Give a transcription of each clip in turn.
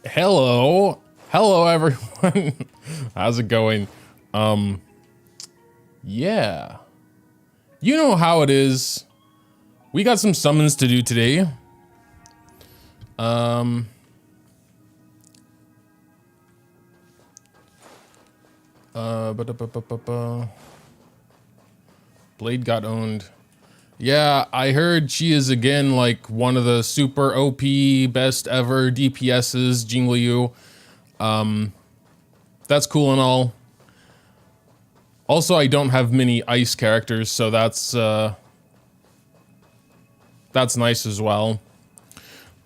Hello. Hello, everyone. How's it going? Yeah. You know how it is. We got some summons to do today. Blade got owned. Yeah, I heard she is again like one of the super OP best ever DPSs, Jingliu. That's cool and all. Also, I don't have many ice characters, so that's nice as well.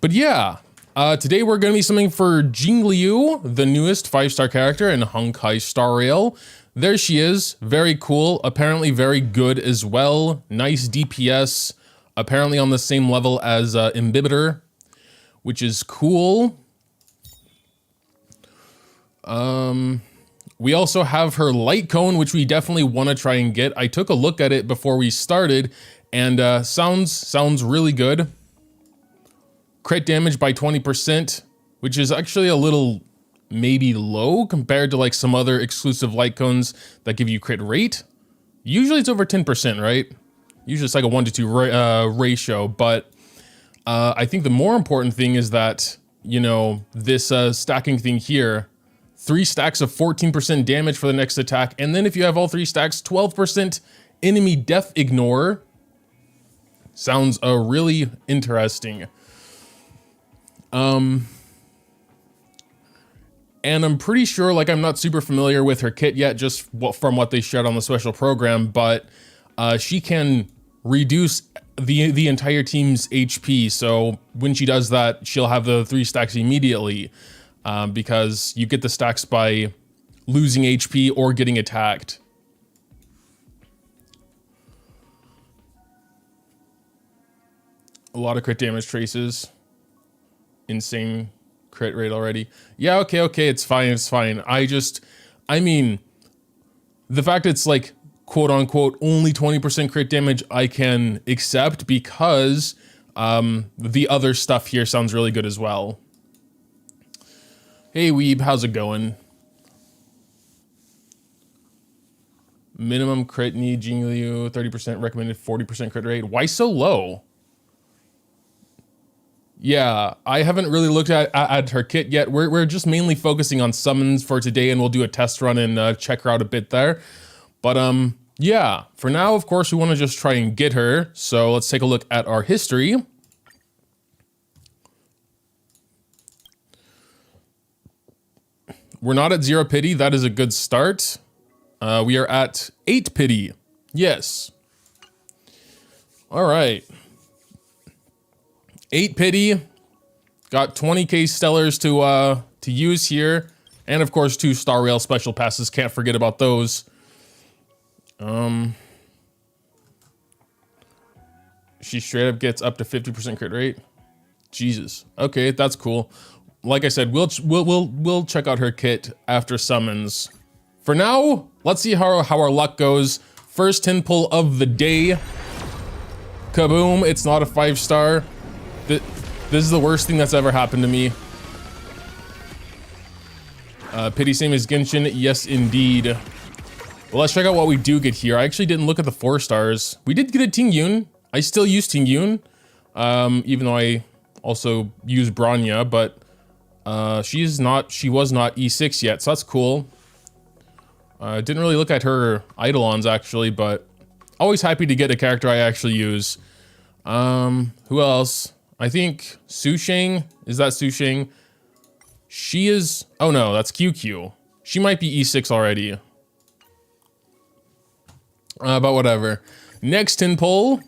But yeah, today we're going to be summoning for Jingliu, the newest 5-star character in Honkai Star Rail. There she is, very cool, apparently very good as well. Nice DPS, apparently on the same level as Imbibitor, which is cool. We also have her light cone, which we definitely want to try and get. I took a look at it before we started, and sounds really good. Crit damage by 20%, which is actually a little maybe low compared to like some other exclusive light cones that give you crit rate. Usually it's over 10%, right? Usually it's like a 1 to 2 ratio, but I think the more important thing is that, you know, this stacking thing here, 3 stacks of 14% damage for the next attack, and then if you have all 3 stacks, 12% enemy death ignore. Sounds really interesting. And I'm pretty sure, like, I'm not super familiar with her kit yet, just from what they showed on the special program, but she can reduce the entire team's HP. So when she does that, she'll have the 3 stacks immediately, because you get the stacks by losing HP or getting attacked. A lot of crit damage traces. Insane crit rate already. Yeah, okay, it's fine. I mean, the fact it's like, quote unquote, only 20% crit damage I can accept because the other stuff here sounds really good as well. Hey Weeb, how's it going? Minimum crit need, Jingliu, 30% recommended, 40% crit rate. Why so low? Yeah, I haven't really looked at her kit yet. We're just mainly focusing on summons for today, and we'll do a test run and check her out a bit there. But yeah, for now, of course, we want to just try and get her. So let's take a look at our history. We're not at 0 pity. That is a good start. We are at 8 pity. Yes. All right. 8 pity, got 20k stellars to use here, and of course 2 Star Rail special passes, can't forget about those. She straight up gets up to 50% crit rate. Jesus. Okay, that's cool. Like I said, we'll check out her kit after summons. For now, let's see how our luck goes. First 10 pull of the day. Kaboom! It's not a 5-star. This is the worst thing that's ever happened to me. Pity same as Genshin, yes indeed. Well, let's check out what we do get here. I actually didn't look at the 4 stars. We did get a Tingyun. I still use Tingyun, even though I also use Bronya, but she was not E6 yet, so that's cool. Didn't really look at her Eidolons actually, but always happy to get a character I actually use. Who else? I think Susheng, is that Susheng? She is, oh no, that's QQ. She might be E6 already. But whatever. Next 10 pull.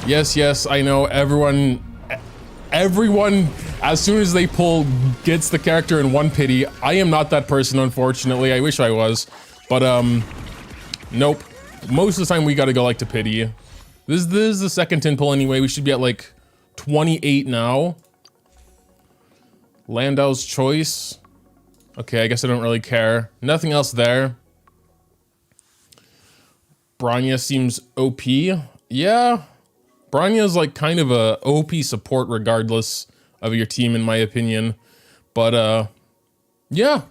Yes, I know everyone, as soon as they pull, gets the character in 1 pity. I am not that person, unfortunately. I wish I was, but nope. Most of the time we gotta go like to pity. This is the second 10 pull anyway. We should be at like 28 now. Landau's choice. Okay, I guess I don't really care. Nothing else there. Bronya seems OP. Yeah. Bronya's like kind of a OP support regardless of your team, in my opinion. But yeah,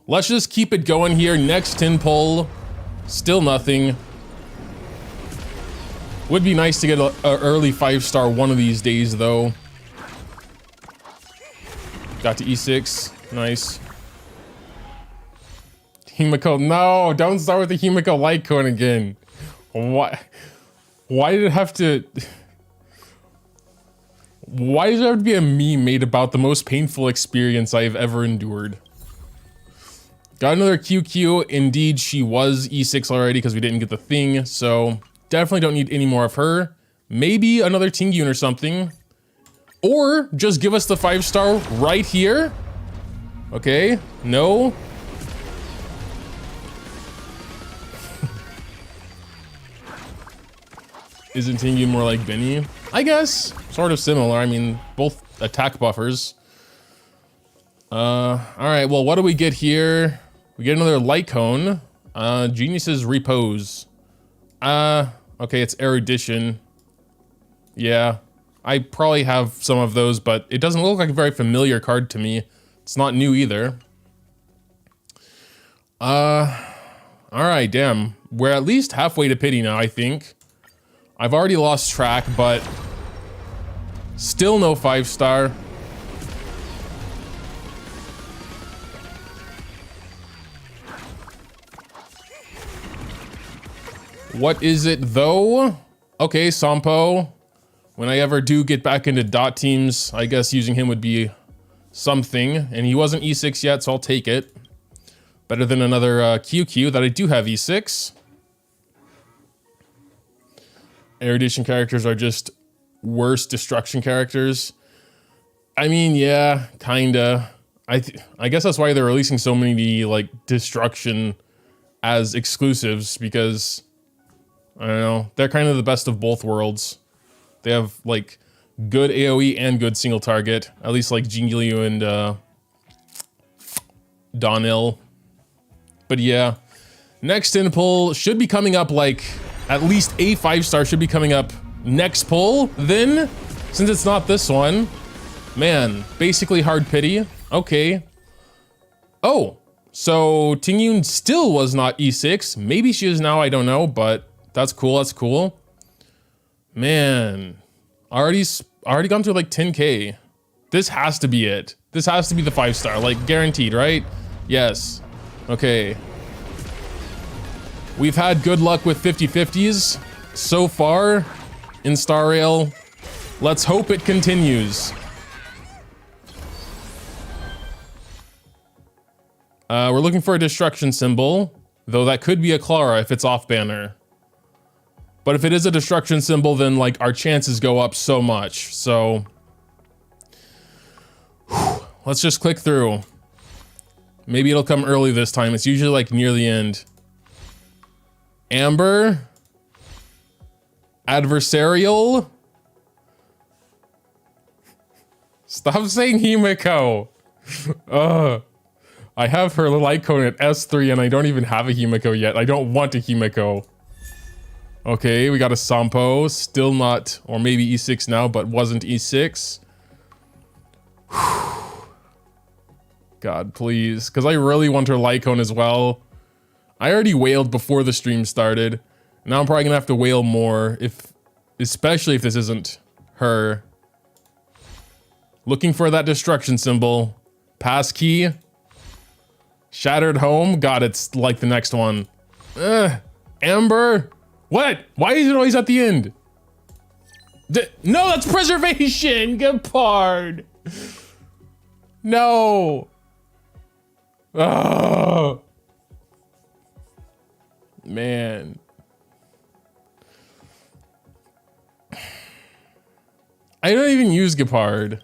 let's just keep it going here. Next tin pull, still nothing. Would be nice to get a early 5-star one of these days, though. Got to E6, nice. Himiko, no, don't start with the Himiko light cone again. Why did it have to... Why does there have to be a meme made about the most painful experience I've ever endured? Got another QQ. Indeed, she was E6 already because we didn't get the thing, so definitely don't need any more of her. Maybe another Tingyun or something. Or just give us the 5-star right here. Okay, no. Isn't Tingyun more like Benny? I guess, sort of similar. I mean, both attack buffers. All right, well, what do we get here? We get another light cone. Genius's Repose. Okay, it's erudition. Yeah, I probably have some of those, but it doesn't look like a very familiar card to me. It's not new either. All right, damn. We're at least halfway to pity now, I think. I've already lost track, but still no 5-star. What is it though? Okay, Sampo. When I ever do get back into dot teams, I guess using him would be something. And he wasn't E6 yet, so I'll take it. Better than another QQ that I do have E6. Erudition characters are just worse destruction characters. I mean, yeah, kinda. I guess that's why they're releasing so many like destruction as exclusives, because I don't know, they're kind of the best of both worlds. They have like good AoE and good single target, at least like Jingliu and Donil. But yeah, next in pull should be coming up, like at least a 5-star should be coming up next pull. Then, since it's not this one, man, basically hard pity. Okay. Oh, so Tingyun still was not E6. Maybe she is now, I don't know, but that's cool, that's cool. Man, already gone through like 10K. This has to be it. This has to be the 5-star, like guaranteed, right? Yes. Okay. We've had good luck with 50/50s so far in Star Rail. Let's hope it continues. We're looking for a destruction symbol, though that could be a Clara if it's off banner. But if it is a destruction symbol, then like our chances go up so much. So let's just click through. Maybe it'll come early this time. It's usually like near the end. Amber. Adversarial. Stop saying Himiko. I have her light cone at S3 and I don't even have a Himiko yet. I don't want a Himiko. Okay, we got a Sampo. Still not, or maybe E6 now, but wasn't E6. God, please. Because I really want her light cone as well. I already wailed before the stream started. Now I'm probably gonna have to wail more, especially if this isn't her. Looking for that destruction symbol. Pass key. Shattered home. God, it's like the next one. Amber. What? Why is it always at the end? No, that's preservation. Good part. No. Oh. Man. I don't even use Gepard.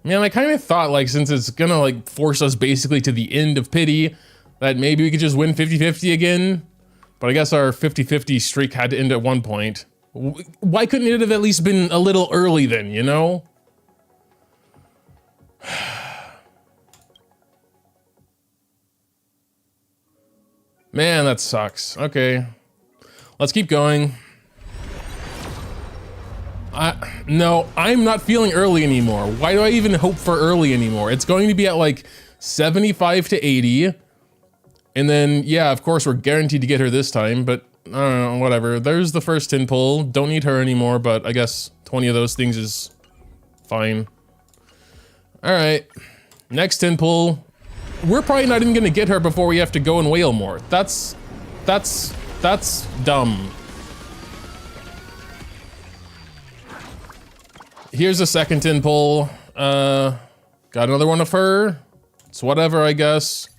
Man, I kind of thought, like, since it's gonna like force us basically to the end of pity, that maybe we could just win 50/50 again. But I guess our 50/50 streak had to end at one point. Why couldn't it have at least been a little early then, you know? Man, that sucks. Okay. Let's keep going. No, I'm not feeling early anymore. Why do I even hope for early anymore? It's going to be at like 75 to 80. And then, yeah, of course, we're guaranteed to get her this time, but I don't know, whatever. There's the first tin pull. Don't need her anymore, but I guess 20 of those things is fine. All right, next tin pull. We're probably not even gonna get her before we have to go and whale more. That's dumb. Here's a second tin pull. Got another one of her. It's whatever, I guess.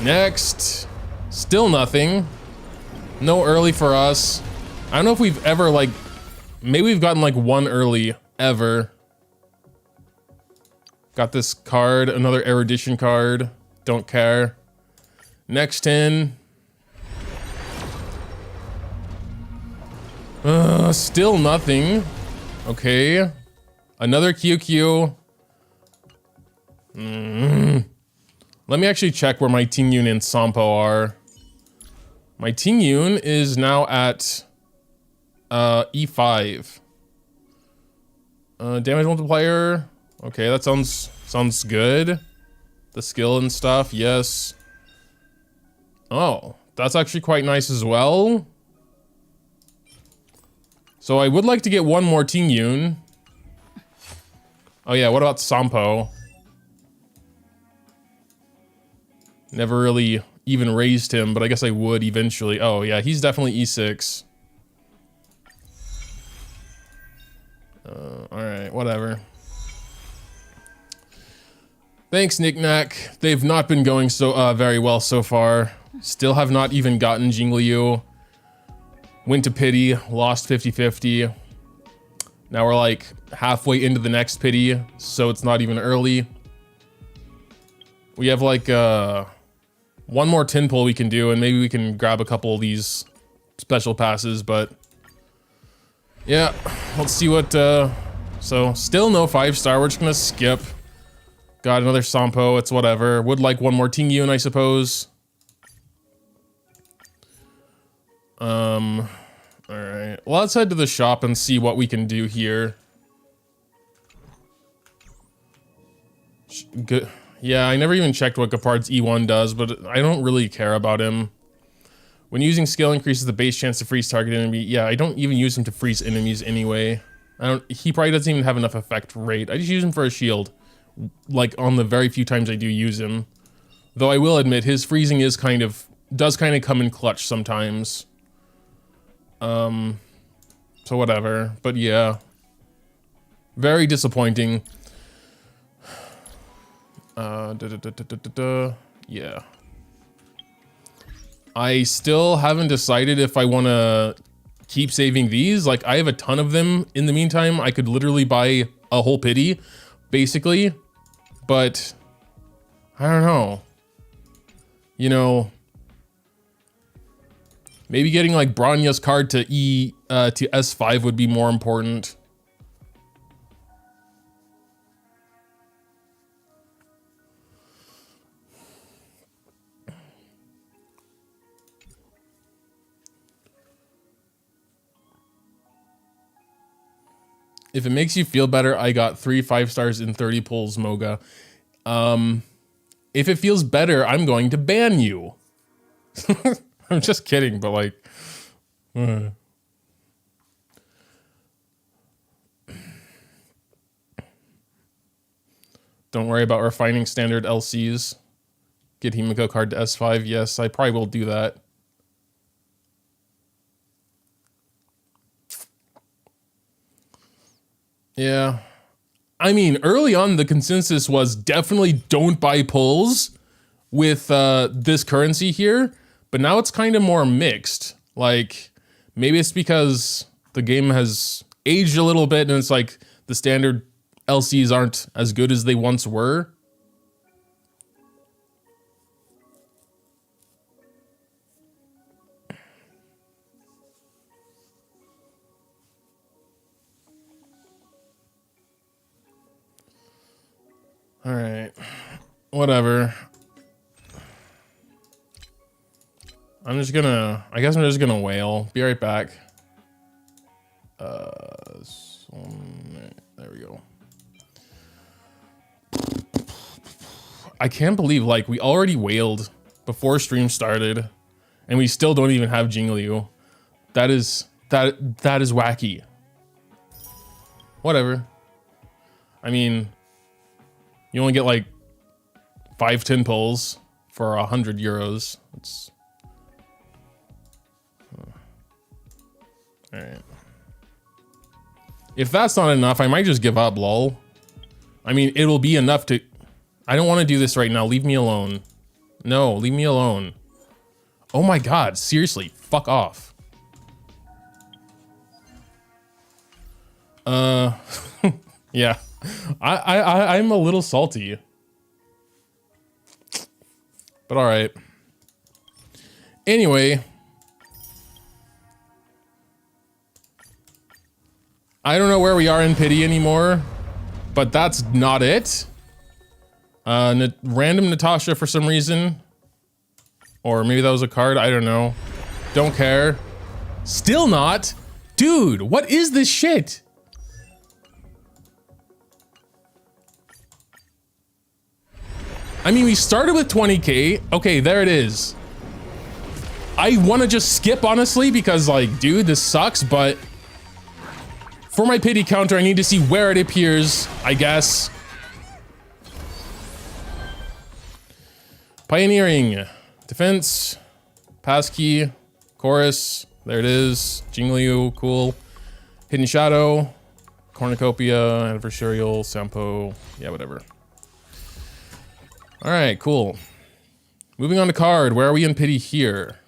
Next, still nothing. No early for us. I don't know if we've ever like, maybe we've gotten like one early ever. Got this card, another erudition card. Don't care. Next tin. Still nothing. Okay. Another QQ. Let me actually check where my Tingyun and Sampo are. My Tingyun is now at E5. Damage multiplier. Okay, that sounds good. The skill and stuff, yes. Oh, that's actually quite nice as well. So I would like to get one more Tingyun. Oh yeah, what about Sampo? Never really even raised him, but I guess I would eventually. Oh yeah, he's definitely E6. Alright, whatever. Thanks, Knick-Knack. They've not been going so very well so far. Still have not even gotten Jingliu. Went to pity, lost 50-50. Now we're like halfway into the next pity, so it's not even early. We have like one more tin pull we can do, and maybe we can grab a couple of these special passes, but yeah, let's see what, so still no 5-star, we're just gonna skip. Got another Sampo, it's whatever. Would like one more Tingyun, I suppose. Alright. Well, let's head to the shop and see what we can do here. Good. Yeah, I never even checked what Gepard's E1 does, but I don't really care about him. When using skill increases the base chance to freeze target enemy. Yeah, I don't even use him to freeze enemies anyway. He probably doesn't even have enough effect rate. I just use him for a shield. Like, on the very few times I do use him. Though I will admit, his freezing is does kind of come in clutch sometimes. So whatever. But yeah. Very disappointing. Yeah. I still haven't decided if I want to keep saving these. Like, I have a ton of them in the meantime. I could literally buy a whole pity, basically. But I don't know. You know, maybe getting like Bronya's card to to S5 would be more important. If it makes you feel better, I got 3 5-stars in 30 pulls, Moga. If it feels better, I'm going to ban you. I'm just kidding, but like... Don't worry about refining standard LCs. Get Himiko card to S5. Yes, I probably will do that. Yeah. I mean, early on, the consensus was definitely don't buy pulls with this currency here. But now it's kind of more mixed. Like, maybe it's because the game has aged a little bit and it's like the standard LCs aren't as good as they once were. All right, whatever. I guess I'm just gonna wail. Be right back. There we go. I can't believe, like, we already wailed before stream started and we still don't even have Jingliu. That is wacky. Whatever. I mean, you only get like 5-10 pulls for 100 euros. It's all right. If that's not enough, I might just give up, lol. I mean, it'll be enough to... I don't want to do this right now. Leave me alone. No, leave me alone. Oh my god, seriously, fuck off. Yeah. I'm a little salty. But all right. Anyway, I don't know where we are in pity anymore, but that's not it. Random Natasha for some reason, or maybe that was a card. I don't know. Don't care. Still not, dude. What is this shit? I mean, we started with 20k. Okay, there it is. I want to just skip, honestly, because, like, dude, this sucks, but for my pity counter, I need to see where it appears, I guess. Pioneering. Defense. Passkey. Chorus. There it is. Jingliu. Cool. Hidden Shadow. Cornucopia. Adversarial. Sampo. Yeah, whatever. All right, cool. Moving on to card. Where are we in pity here?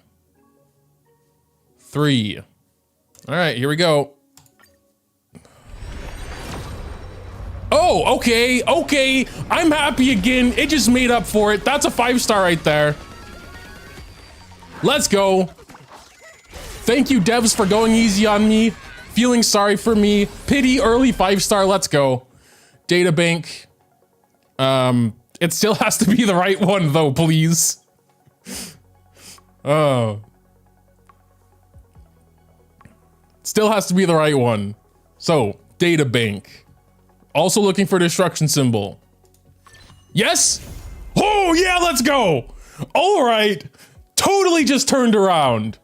3. All right, here we go. Oh, okay, okay. I'm happy again. It just made up for it. That's a 5-star right there. Let's go. Thank you, devs, for going easy on me. Feeling sorry for me. Pity early 5-star. Let's go. Databank. It still has to be the right one, though, please. Oh. Still has to be the right one. So, Databank. Also looking for destruction symbol. Yes? Oh, yeah, let's go. All right. Totally just turned around.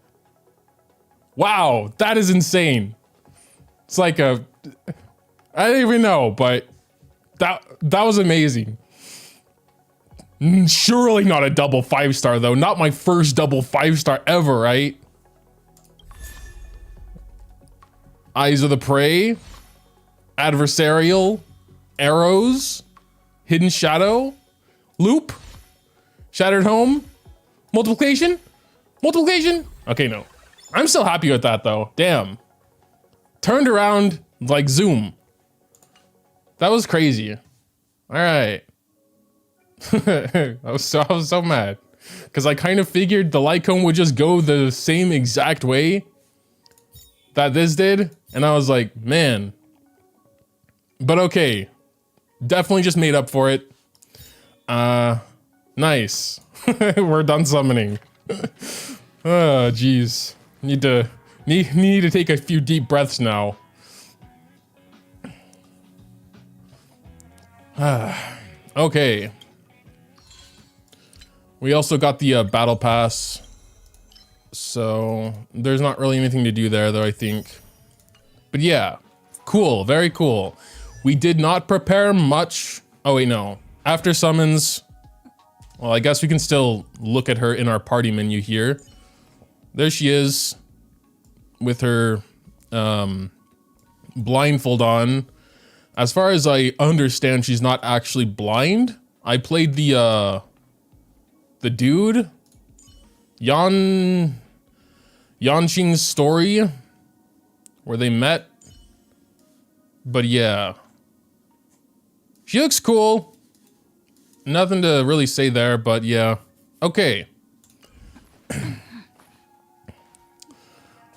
Wow, that is insane. It's like a... I don't even know, but that was amazing. Surely not a double 5-star, though. Not my first double 5-star ever, right? Eyes of the Prey. Adversarial. Arrows. Hidden Shadow. Loop. Shattered Home. Multiplication. Multiplication. Okay, no. I'm still happy with that, though. Damn. Turned around like Zoom. That was crazy. All right. I was so mad because I kind of figured the light cone would just go the same exact way that this did, and I was like, man. But okay, definitely just made up for it. Nice. We're done summoning. Oh, geez. Need to take a few deep breaths now. Okay. We also got the battle pass, so there's not really anything to do there, though, I think. But yeah, cool, very cool. We did not prepare much. Oh wait, no. After summons, well, I guess we can still look at her in our party menu here. There she is with her blindfold on. As far as I understand, she's not actually blind. I played the dude, Yanqing's story, where they met. But yeah, she looks cool. Nothing to really say there, but yeah. Okay.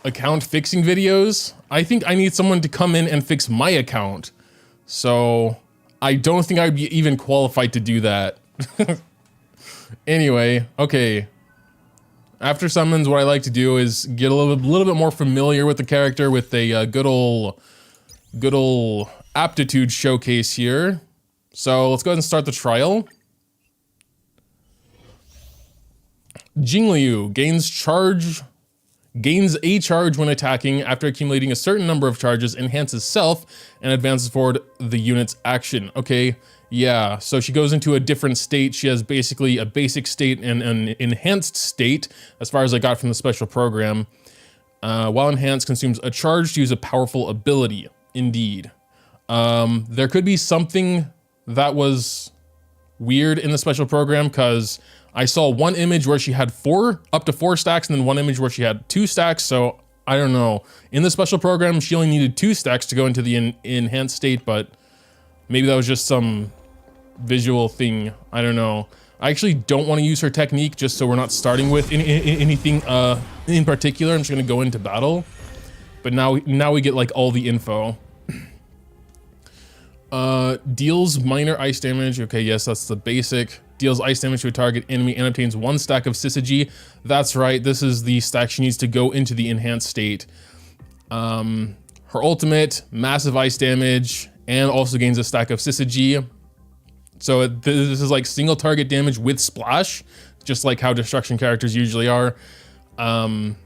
Account fixing videos. I think I need someone to come in and fix my account. So I don't think I'd be even qualified to do that. Anyway, okay. After summons, what I like to do is get a little bit more familiar with the character with a good ol' aptitude showcase here. So let's go ahead and start the trial. Jingliu gains a charge when attacking after accumulating a certain number of charges, enhances self, and advances forward the unit's action. Okay, yeah, so she goes into a different state. She has basically a basic state and an enhanced state, as far as I got from the special program. While enhanced, consumes a charge to use a powerful ability. Indeed. There could be something that was weird in the special program, because I saw one image where she had up to four stacks, and then one image where she had 2 stacks. So I don't know. In the special program, she only needed 2 stacks to go into the enhanced state, but maybe that was just some visual thing. I don't know. I actually don't want to use her technique, just so we're not starting with anything in particular. I'm just gonna go into battle. But now we get like all the info. Deals minor ice damage. Okay, yes, that's the basic. Deals ice damage to a target enemy and obtains 1 stack of syzygy. That's right, this is the stack she needs to go into the enhanced state. Her ultimate, massive ice damage, and also gains a stack of syzygy. So this is like single target damage with splash, just like how destruction characters usually are. It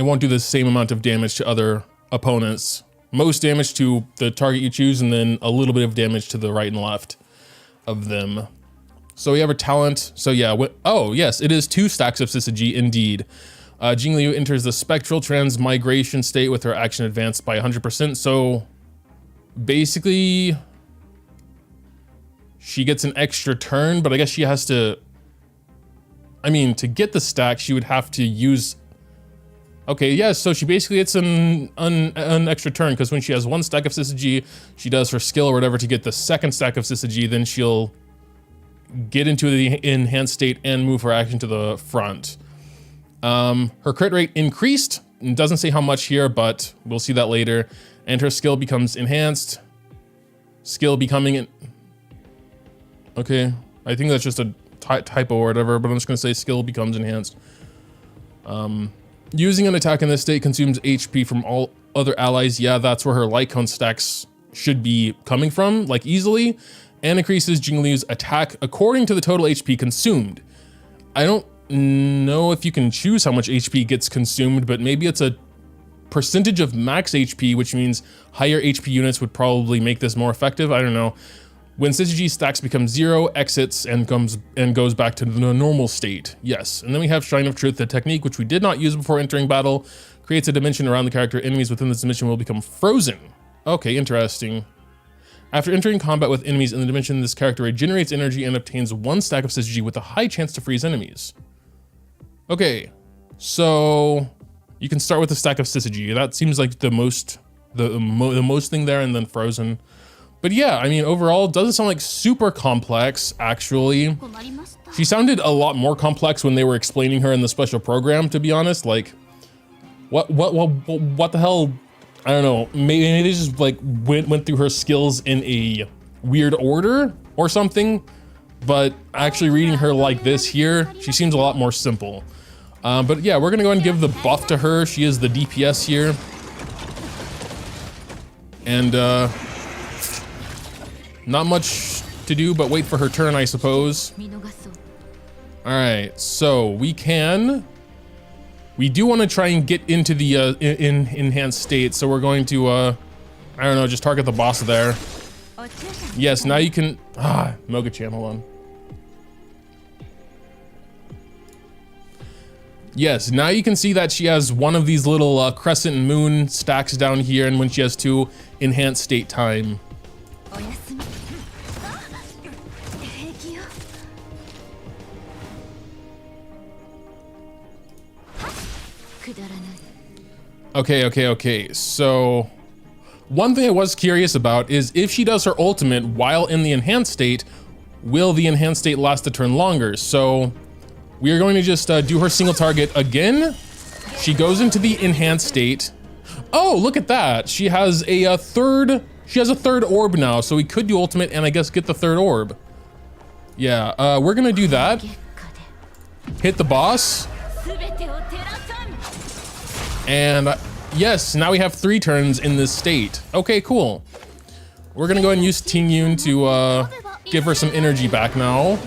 won't do the same amount of damage to other opponents. Most damage to the target you choose, and then a little bit of damage to the right and left of them. So we have her talent. So yeah, oh yes, it is 2 stacks of syzygy indeed. Jingliu enters the spectral transmigration state with her action advanced by 100%. So basically, she gets an extra turn, but I guess she has to, I mean, to get the stack, she would have to use, okay, yeah, so she basically gets an extra turn, because when she has 1 stack of syzygy, she does her skill or whatever to get the 2nd stack of syzygy, then she'll get into the enhanced state and move her action to the front. Her crit rate increased. It doesn't say how much here, but we'll see that later. And her skill becomes enhanced. Skill becoming, okay, I think that's just a typo or whatever, but I'm just gonna say skill becomes enhanced. Using an attack in this state consumes HP from all other allies. Yeah, that's where her light cone stacks should be coming from, like easily, and increases Jingliu's attack according to the total HP consumed. I don't know if you can choose how much HP gets consumed, but maybe it's a percentage of max HP, which means higher HP units would probably make this more effective. I don't know. When syzygy stacks become 0, exits and goes back to the normal state. Yes, and then we have Shrine of Truth, the technique which we did not use before entering battle, creates a dimension around the character. Enemies within this dimension will become frozen. Okay, interesting. After entering combat with enemies in the dimension, this character regenerates energy and obtains 1 stack of syzygy with a high chance to freeze enemies. Okay, so you can start with a stack of syzygy. That seems like the most thing there, and then frozen. But yeah, I mean, overall, it doesn't sound like super complex, actually. She sounded a lot more complex when they were explaining her in the special program, to be honest. Like, what the hell? I don't know. Maybe they just like went through her skills in a weird order or something. But actually reading her like this here, she seems a lot more simple. But yeah, we're gonna go ahead and give the buff to her. She is the DPS here. And not much to do but wait for her turn, I suppose. All right, so we do want to try and get into the enhanced state, so we're going to I don't know, just target the boss there. Yes, now you can Moga channel on. Yes, now you can see that she has one of these little crescent and moon stacks down here, and when she has 2, enhanced state time. Okay, so one thing I was curious about is if she does her ultimate while in the enhanced state, will the enhanced state last a turn longer? So we are going to just do her single target again. She goes into the enhanced state. Oh, look at that. She has a third orb now, so we could do ultimate and I guess get the 3rd orb. Yeah, we're gonna do that. Hit the boss. And yes, now we have 3 turns in this state. Okay, cool. We're gonna go ahead and use Tingyun to give her some energy back now.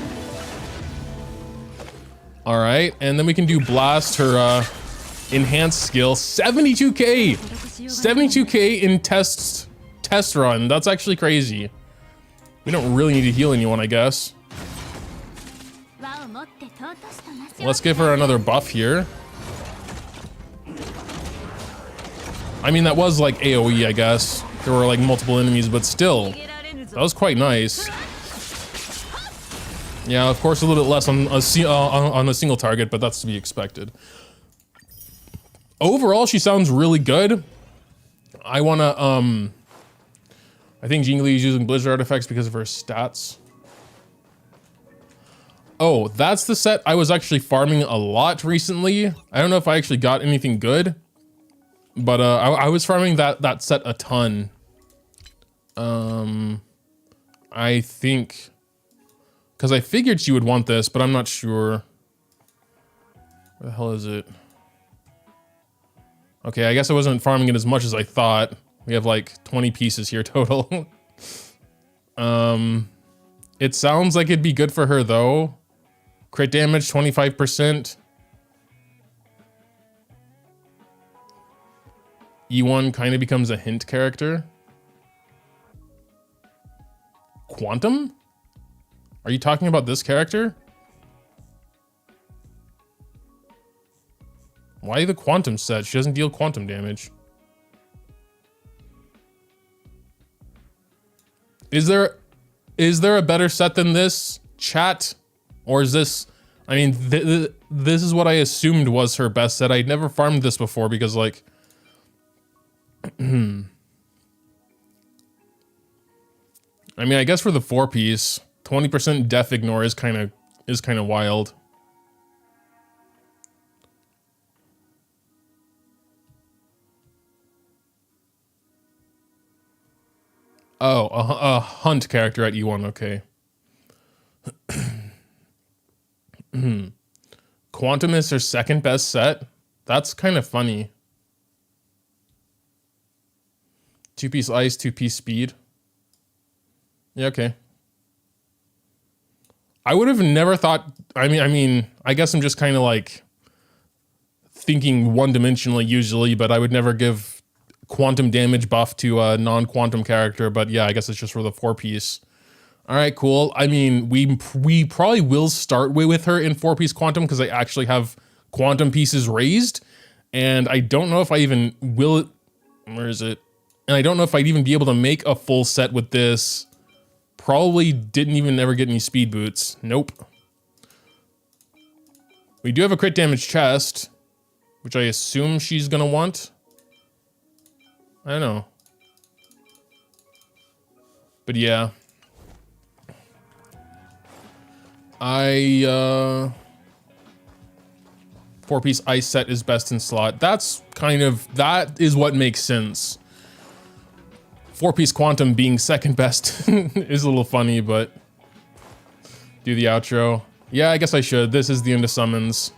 All right, and then we can do Blast, her enhanced skill. 72k! 72k in test run. That's actually crazy. We don't really need to heal anyone, I guess. Let's give her another buff here. I mean, that was like AoE, I guess. There were like multiple enemies, but still, that was quite nice. Yeah, of course, a little bit less on a single target, but that's to be expected. Overall, she sounds really good. I wanna, I think Jingliu is using Blizzard artifacts because of her stats. Oh, that's the set I was actually farming a lot recently. I don't know if I actually got anything good, but I was farming that set a ton. I think, because I figured she would want this, but I'm not sure. Where the hell is it? Okay, I guess I wasn't farming it as much as I thought. We have like 20 pieces here total. It sounds like it'd be good for her though. Crit damage, 25%. E1 kind of becomes a hint character. Quantum? Are you talking about this character? Why the quantum set? She doesn't deal quantum damage. Is there a better set than this, chat? Or is this, I mean, this is what I assumed was her best set. I'd never farmed this before because like, I mean, I guess for the 4-piece, 20% Death Ignore is kind of wild. Oh, a hunt character at E1, okay. Quantum is her second best set? That's kind of funny. 2-piece ice, 2-piece speed. Yeah, okay. I would have never thought, I mean, I guess I'm just kind of like thinking one-dimensionally usually, but I would never give quantum damage buff to a non-quantum character, but yeah, I guess it's just for the 4-piece. All right, cool. I mean, we probably will start with her in 4-piece quantum because I actually have quantum pieces raised, and I don't know if I even will. Where is it? And I don't know if I'd even be able to make a full set with this. Probably didn't even ever get any speed boots. Nope. We do have a crit damage chest, which I assume she's gonna want. I don't know. But yeah. 4-piece ice set is best in slot. That is what makes sense. 4-piece quantum being second best is a little funny, but do the outro. Yeah, I guess I should. This is the end of summons.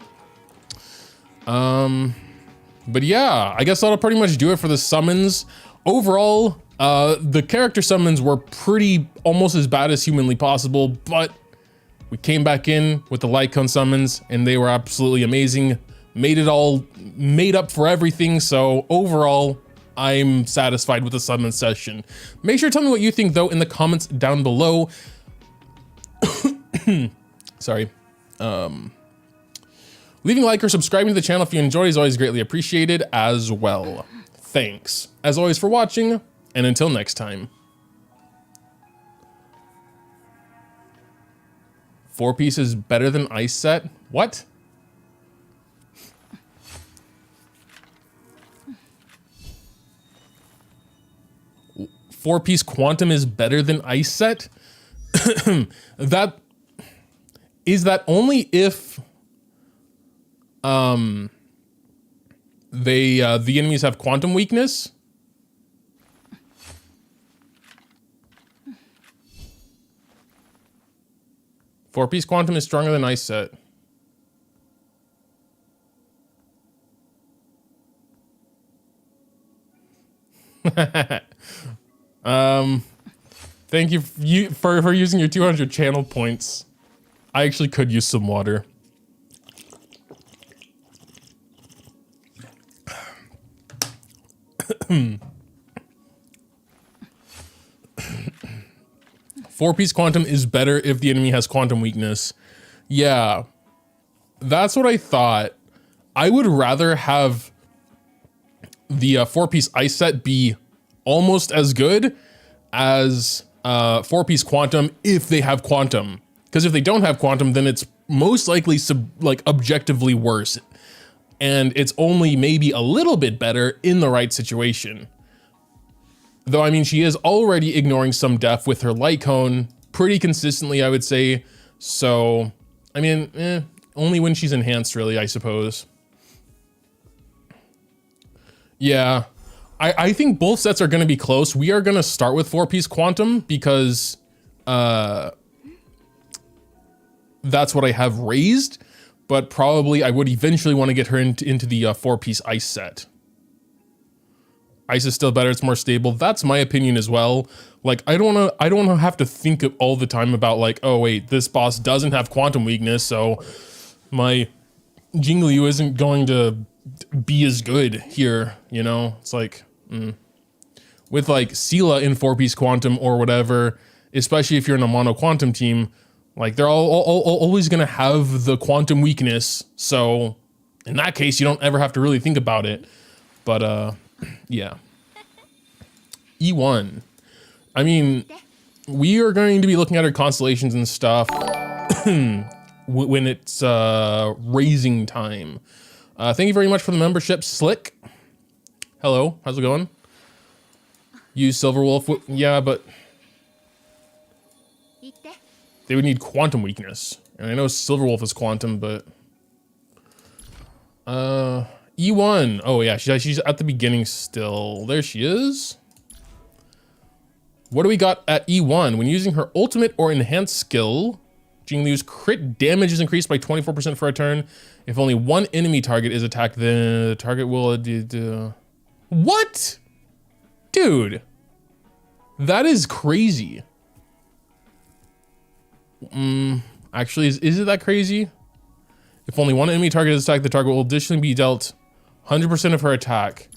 But yeah, I guess that'll pretty much do it for the summons. Overall, the character summons were almost as bad as humanly possible, but we came back in with the light cone summons and they were absolutely amazing. Made up for everything. So overall, I'm satisfied with the summon session. Make sure to tell me what you think though in the comments down below. Sorry. Leaving a like or subscribing to the channel if you enjoyed is always greatly appreciated as well. Thanks, as always, for watching, and until next time. 4-piece is better than ice set? What? Four-piece quantum is better than ice set? Is that only if the enemies have quantum weakness? Four-piece quantum is stronger than ice set. Thank you for using your 200 channel points. I actually could use some water. Four-piece quantum is better if the enemy has quantum weakness. Yeah, that's what I thought. I would rather have the four-piece ice set be almost as good as four-piece quantum if they have quantum. Because if they don't have quantum, then it's most likely objectively worse. And it's only maybe a little bit better in the right situation. Though, I mean, she is already ignoring some def with her light cone pretty consistently, I would say. So, I mean, only when she's enhanced, really, I suppose. Yeah, I think both sets are going to be close. We are going to start with four-piece quantum because that's what I have raised. But probably I would eventually want to get her into the four-piece ice set. Ice is still better, it's more stable. That's my opinion as well. Like, I don't wanna have to think all the time about like, oh wait, this boss doesn't have quantum weakness, so my Jingliu isn't going to be as good here, you know? It's like, with like Sela in four-piece quantum or whatever, especially if you're in a mono quantum team, like they're always gonna have the quantum weakness. So in that case, you don't ever have to really think about it. But yeah. E1. I mean, we are going to be looking at our constellations and stuff when it's raising time. Thank you very much for the membership, Slick. Hello, how's it going? Use Silverwolf. Yeah, but they would need quantum weakness. And I know Silverwolf is quantum, but E1. Oh yeah, she's at the beginning still. There she is. What do we got at E1? When using her ultimate or enhanced skill, Jingliu's crit damage is increased by 24% for a turn. If only one enemy target is attacked, then the target will What? Dude. That is crazy. Actually, is it that crazy? If only one enemy target is attacked, the target will additionally be dealt 100% of her attack.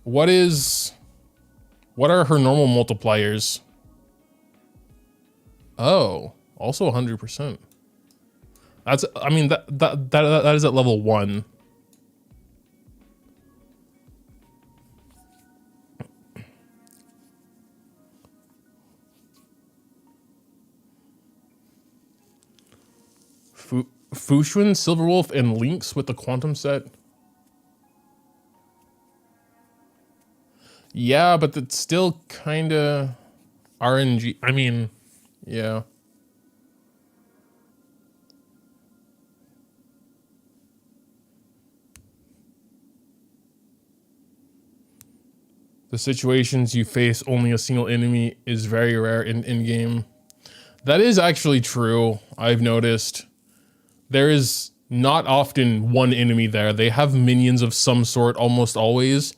What are her normal multipliers? Oh, also 100%. That's, I mean, that is at level 1. Fushun, Silverwolf, and Lynx with the quantum set. Yeah, but it's still kinda RNG. I mean, yeah. The situations you face only a single enemy is very rare in game. That is actually true, I've noticed. There is not often one enemy there. They have minions of some sort almost always.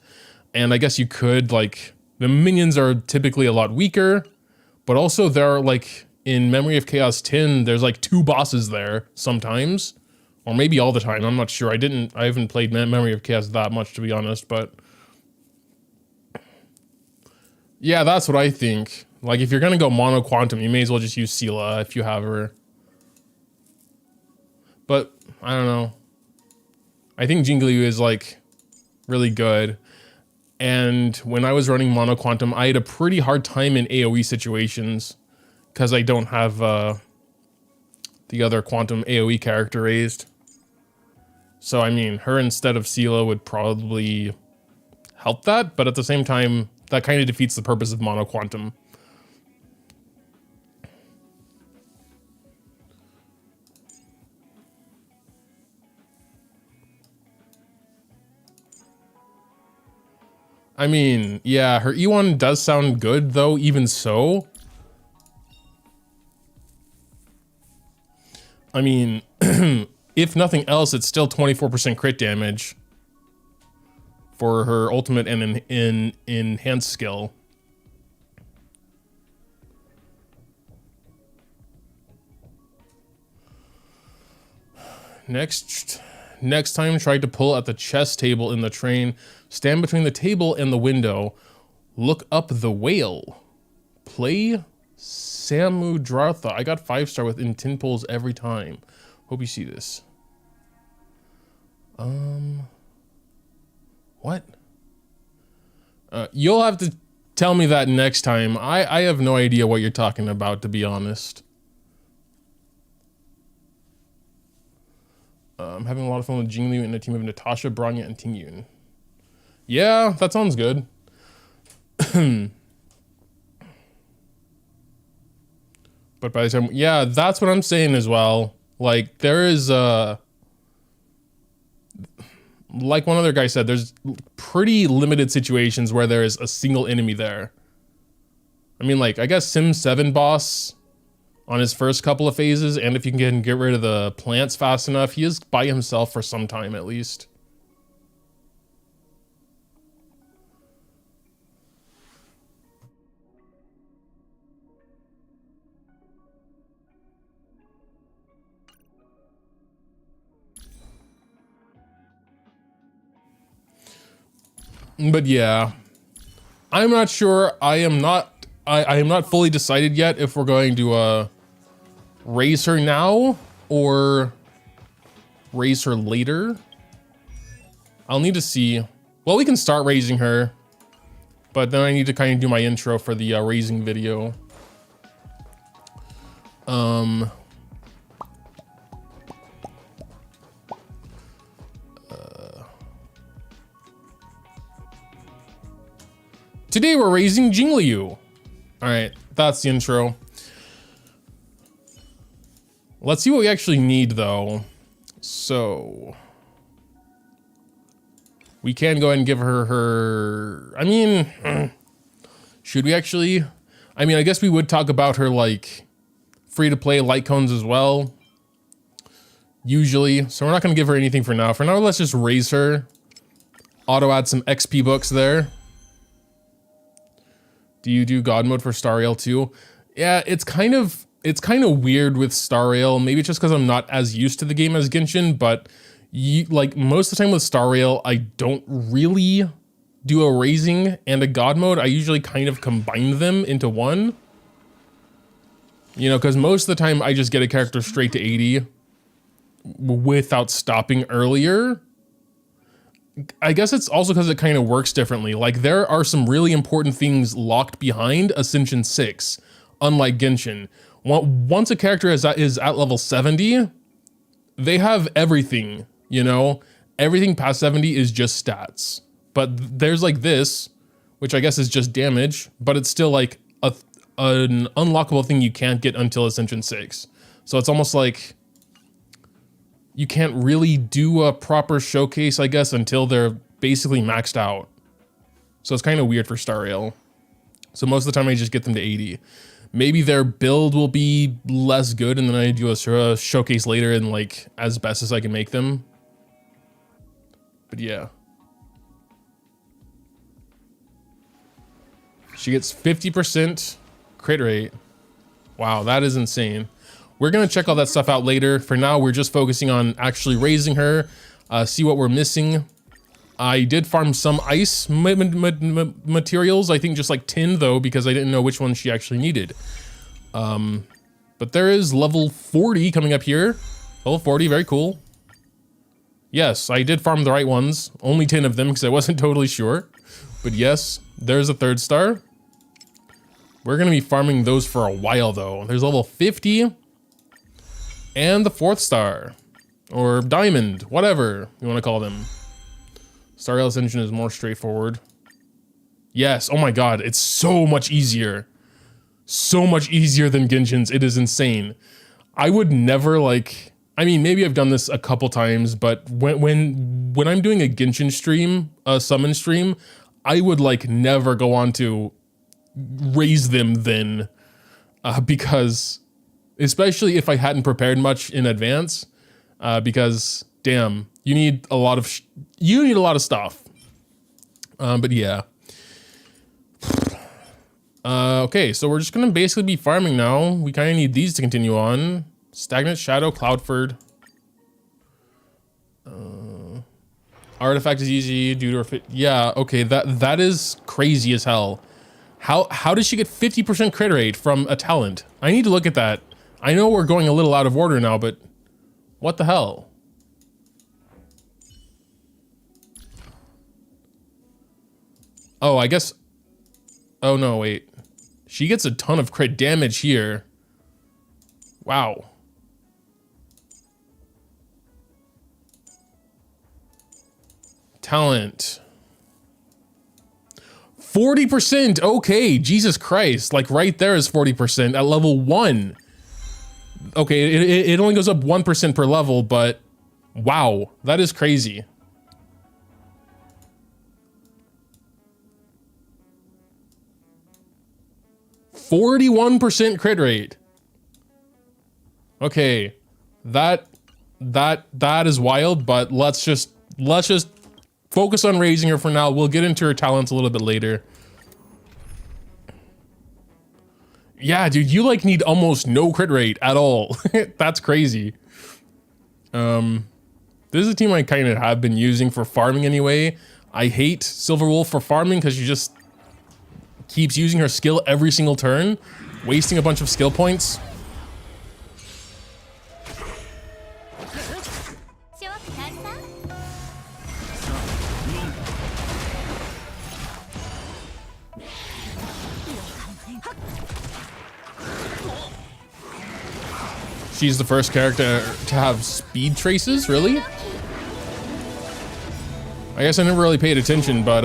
And I guess you could, like, the minions are typically a lot weaker, but also there are, like, in Memory of Chaos 10, there's like 2 bosses there sometimes, or maybe all the time. I'm not sure. I haven't played Memory of Chaos that much, to be honest, but yeah, that's what I think. Like, if you're gonna go mono quantum, you may as well just use Sela if you have her. But I don't know. I think Jingliu is like really good. And when I was running mono quantum, I had a pretty hard time in AoE situations because I don't have the other quantum AoE character raised. So I mean, her instead of Sela would probably help that, but at the same time, that kind of defeats the purpose of mono quantum. I mean, yeah, her E1 does sound good, though, even so. I mean, if nothing else, it's still 24% crit damage. for her ultimate and in enhanced skill. Next time, try to pull at the chess table in the train. Stand between the table and the window. Look up the whale. Play Samudratha. I got 5-star within 10 pulls every time. Hope you see this. What? You'll have to tell me that next time. I have no idea what you're talking about, to be honest. I'm having a lot of fun with Jingliu and a team of Natasha, Branya, and Tingyun. Yeah, that sounds good. But by the time, yeah, that's what I'm saying as well. Like, there is, like one other guy said, there's pretty limited situations where there is a single enemy there. I mean, like, I guess Sim 7 boss on his first couple of phases, and if you can get rid of the plants fast enough, he is by himself for some time at least. But yeah, I'm not sure. I am not fully decided yet if we're going to raise her now or raise her later. I'll need to see. Well, we can start raising her, but then I need to kind of do my intro for the raising video. Today we're raising Jingliu. All right, that's the intro. Let's see what we actually need though. So we can go ahead and give her, I mean, should we actually? I mean, I guess we would talk about her like free to play light cones as well. Usually, so we're not gonna give her anything for now. For now, let's just raise her. Auto add some XP books there. Do you do God mode for Star Rail too? Yeah, it's kind of weird with Star Rail. Maybe it's just because I'm not as used to the game as Genshin, but like most of the time with Star Rail, I don't really do a raising and a God mode. I usually kind of combine them into one. You know, because most of the time I just get a character straight to 80 without stopping earlier. I guess it's also because it kind of works differently. Like there are some really important things locked behind Ascension 6, unlike Genshin. Once a character is at level 70, they have everything, you know? Everything past 70 is just stats. But there's like this, which I guess is just damage, but it's still like an unlockable thing you can't get until Ascension 6. So it's almost like you can't really do a proper showcase, I guess, until they're basically maxed out. So it's kind of weird for Star Rail. So most of the time I just get them to 80. Maybe their build will be less good and then I do a showcase later and like as best as I can make them. But yeah. She gets 50% crit rate. Wow, that is insane. We're gonna check all that stuff out later. For now, we're just focusing on actually raising her, see what we're missing. I did farm some ice materials, I think just like 10 though, because I didn't know which one she actually needed. But there is level 40 coming up here. Level 40, very cool. Yes, I did farm the right ones. Only 10 of them because I wasn't totally sure. But yes, there's a 3rd star. We're gonna be farming those for a while though. There's level 50. And the 4th star, or diamond, whatever you want to call them. Star Rail Ascension is more straightforward. Yes, oh my god, it's so much easier. So much easier than Genshin's, it is insane. I would never like, I mean, maybe I've done this a couple times, but when I'm doing a Genshin stream, a summon stream, I would like never go on to raise them then, because especially if I hadn't prepared much in advance, because damn, you need a lot of stuff. But yeah. Okay, so we're just gonna basically be farming now. We kind of need these to continue on. Stagnant Shadow, Cloudford. Artifact is easy due to her yeah, okay, that is crazy as hell. How does she get 50% crit rate from a talent? I need to look at that. I know we're going a little out of order now, but what the hell? Oh, I guess, oh no, wait. She gets a ton of crit damage here. Wow. Talent. 40%, okay, Jesus Christ. Like right there is 40% at level 1. Okay, it only goes up 1% per level, but wow, that is crazy. %41 crit rate. Okay, that is wild, but let's just focus on raising her for now. We'll get into her talents a little bit later. Yeah, dude, you like need almost no crit rate at all. That's crazy. This is a team I kind of have been using for farming anyway. I hate Silver Wolf for farming because she just keeps using her skill every single turn, wasting a bunch of skill points. She's the first character to have speed traces, really? I guess I never really paid attention, but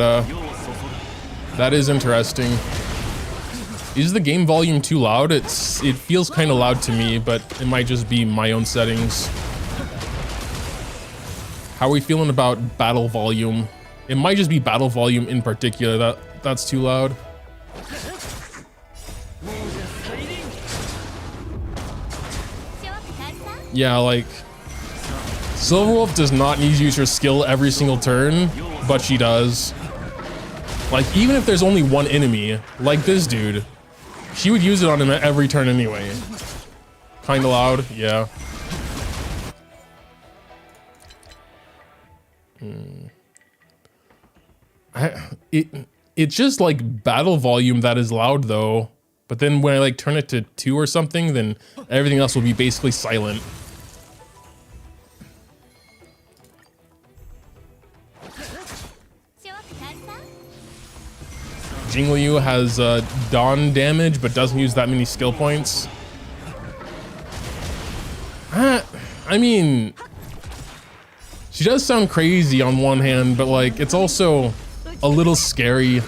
that is interesting. Is the game volume too loud? It feels kind of loud to me, but it might just be my own settings. How are we feeling about battle volume? It might just be battle volume in particular that's too loud. Yeah, like, Silverwolf does not need to use her skill every single turn, but she does. Like, even if there's only one enemy, like this dude, she would use it on him at every turn anyway. Kinda loud, yeah. It's just like battle volume that is loud though. But then when I like turn it to 2 or something, then everything else will be basically silent. Jingliu has dawn damage, but doesn't use that many skill points. I mean, she does sound crazy on one hand, but like it's also a little scary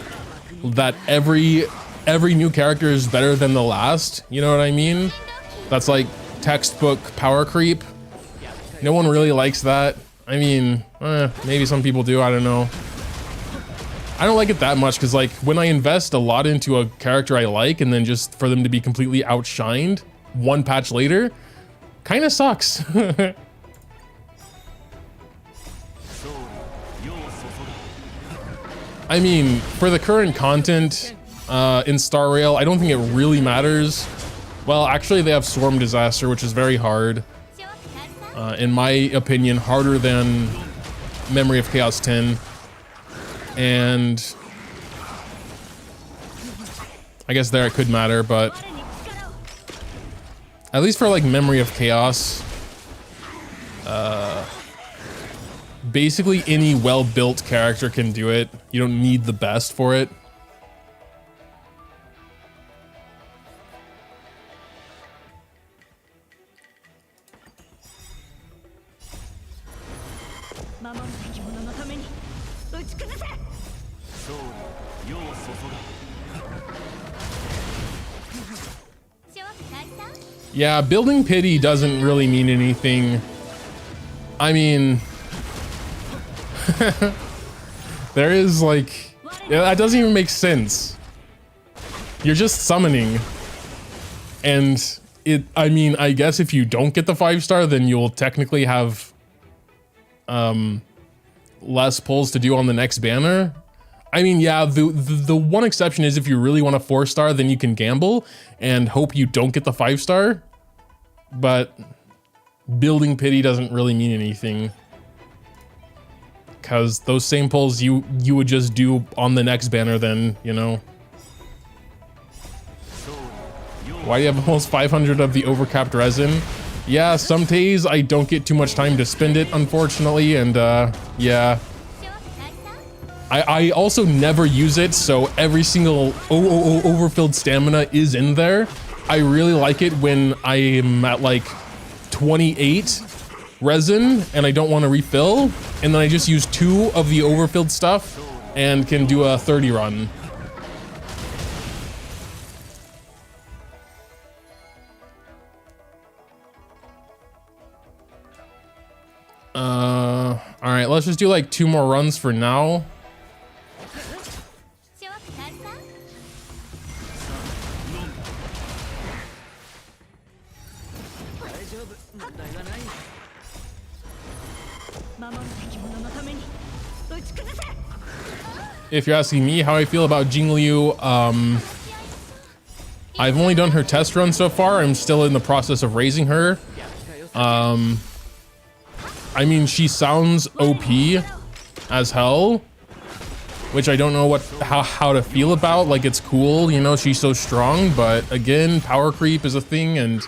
that every new character is better than the last. You know what I mean? That's like textbook power creep. No one really likes that. I mean, maybe some people do. I don't know. I don't like it that much because like when I invest a lot into a character I like and then just for them to be completely outshined one patch later, kind of sucks. I mean, for the current content in Star Rail, I don't think it really matters. Well, actually they have Swarm Disaster, which is very hard. In my opinion, harder than Memory of Chaos 10. And I guess there it could matter, but at least for like Memory of Chaos, basically any well-built character can do it. You don't need the best for it. Yeah, building pity doesn't really mean anything. I mean, there is like, that doesn't even make sense. You're just summoning. And I mean, I guess if you don't get the 5-star, then you'll technically have less pulls to do on the next banner. I mean, yeah, the one exception is if you really want a 4-star, then you can gamble and hope you don't get the 5-star. But building pity doesn't really mean anything, because those same pulls you would just do on the next banner then, you know. Why do you have almost 500 of the overcapped resin? Yeah, some days I don't get too much time to spend it, unfortunately, and yeah. I also never use it, so every single overfilled stamina is in there. I really like it when I'm at like 28 resin and I don't want to refill, and then I just use 2 of the overfilled stuff and can do a 30 run. All right, let's just do like 2 more runs for now. If you're asking me how I feel about Jingliu, I've only done her test run so far. I'm still in the process of raising her. I mean, she sounds OP as hell, which I don't know how to feel about. Like, it's cool, you know, she's so strong, but again, power creep is a thing, and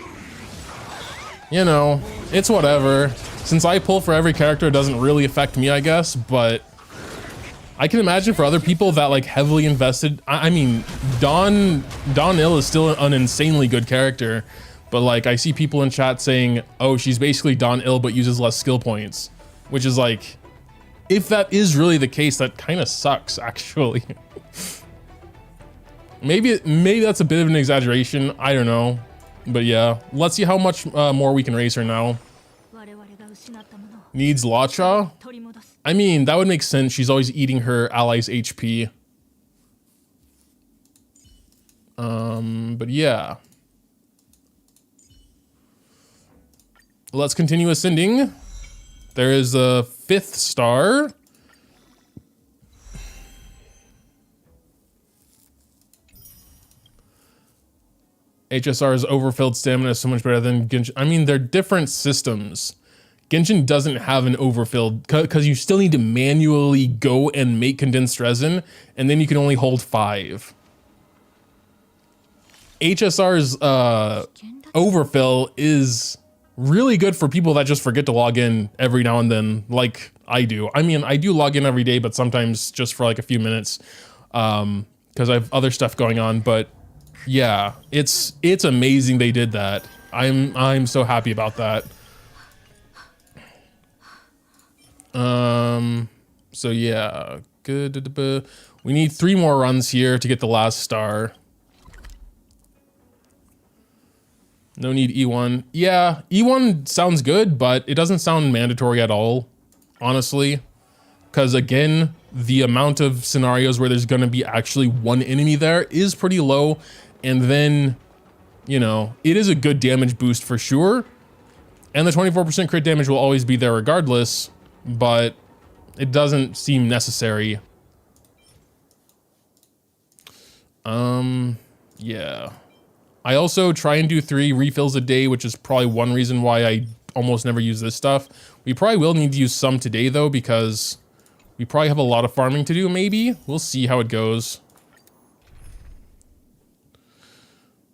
you know, it's whatever. Since I pull for every character, it doesn't really affect me, I guess, but I can imagine for other people that like heavily invested. I mean, Dawn Il is still an insanely good character, but like I see people in chat saying, oh, she's basically Dawn Il but uses less skill points, which is like, if that is really the case, that kind of sucks, actually. maybe that's a bit of an exaggeration, I don't know, but yeah, let's see how much more we can raise her now. Needs Lacha? I mean, that would make sense. She's always eating her allies' HP. But yeah. Let's continue ascending. There is a 5th star. HSR's overfilled stamina is so much better than Genshin. I mean, they're different systems. Genshin doesn't have an overfilled, because you still need to manually go and make condensed resin, and then you can only hold 5. HSR's overfill is really good for people that just forget to log in every now and then, like I do. I mean, I do log in every day, but sometimes just for like a few minutes, because I have other stuff going on. But yeah, it's amazing they did that. I'm so happy about that. So yeah, good. We need 3 more runs here to get the last star. No need E1. Yeah, E1 sounds good, but it doesn't sound mandatory at all, honestly. Because again, the amount of scenarios where there's gonna be actually 1 enemy there is pretty low. And then, you know, it is a good damage boost for sure. And the 24% crit damage will always be there regardless, but it doesn't seem necessary. Yeah. I also try and do 3 refills a day, which is probably one reason why I almost never use this stuff. We probably will need to use some today though, because we probably have a lot of farming to do, maybe. We'll see how it goes.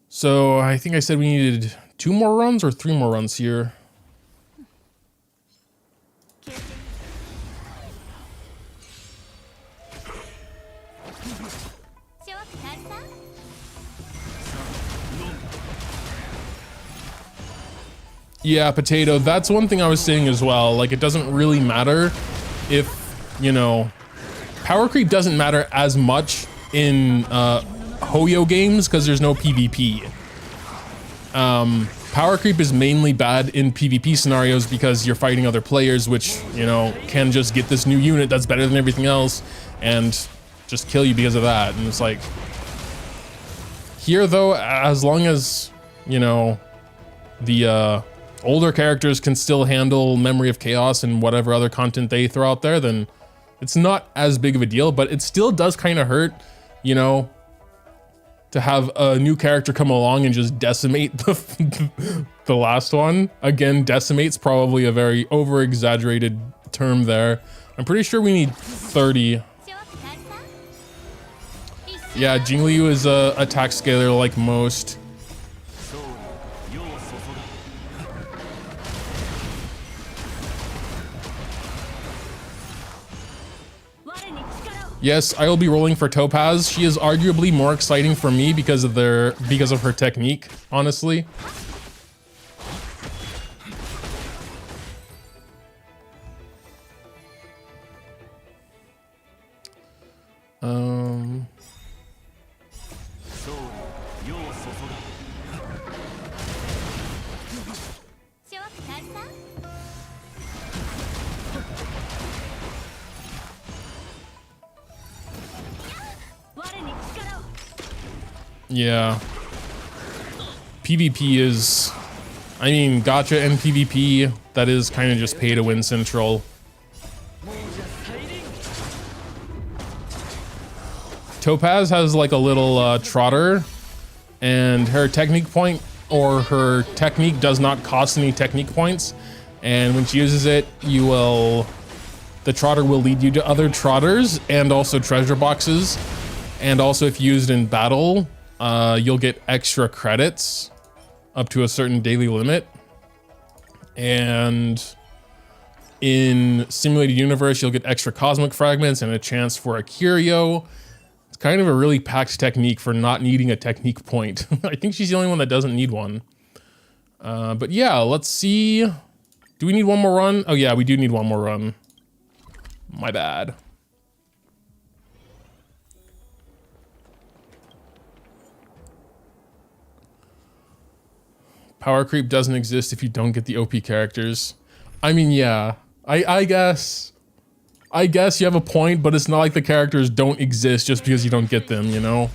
So I think I said we needed 2 more runs or 3 more runs here. Yeah, Potato, that's one thing I was saying as well. Like, it doesn't really matter if, you know, power creep doesn't matter as much in Hoyo games because there's no PvP. Power creep is mainly bad in PvP scenarios because you're fighting other players, which, you know, can just get this new unit that's better than everything else and just kill you because of that. And it's like, here though, as long as, you know, the older characters can still handle Memory of Chaos and whatever other content they throw out there, then It's not as big of a deal, but it still does kind of hurt, you know, to have a new character come along and just decimate the last one. Again, decimate's probably a very over-exaggerated term there. I'm pretty sure we need 30. Yeah, Jingliu is a attack scaler like most. Yes, I will be rolling for Topaz. She is arguably more exciting for me because of her technique, honestly. Yeah. PvP is, I mean, gacha and PvP, that is kind of just pay to win central. Topaz has like a little trotter, and her technique point, or her technique does not cost any technique points. And when she uses it, the trotter will lead you to other trotters and also treasure boxes. And also if used in battle, you'll get extra credits up to a certain daily limit. And in Simulated Universe, you'll get extra cosmic fragments and a chance for a curio. It's kind of a really packed technique for not needing a technique point. I think she's the only one that doesn't need one. But yeah, let's see. Do we need one more run? Oh yeah, we do need one more run. My bad. Power creep doesn't exist if you don't get the OP characters. I mean, yeah, I guess you have a point, but it's not like the characters don't exist just because you don't get them, you know?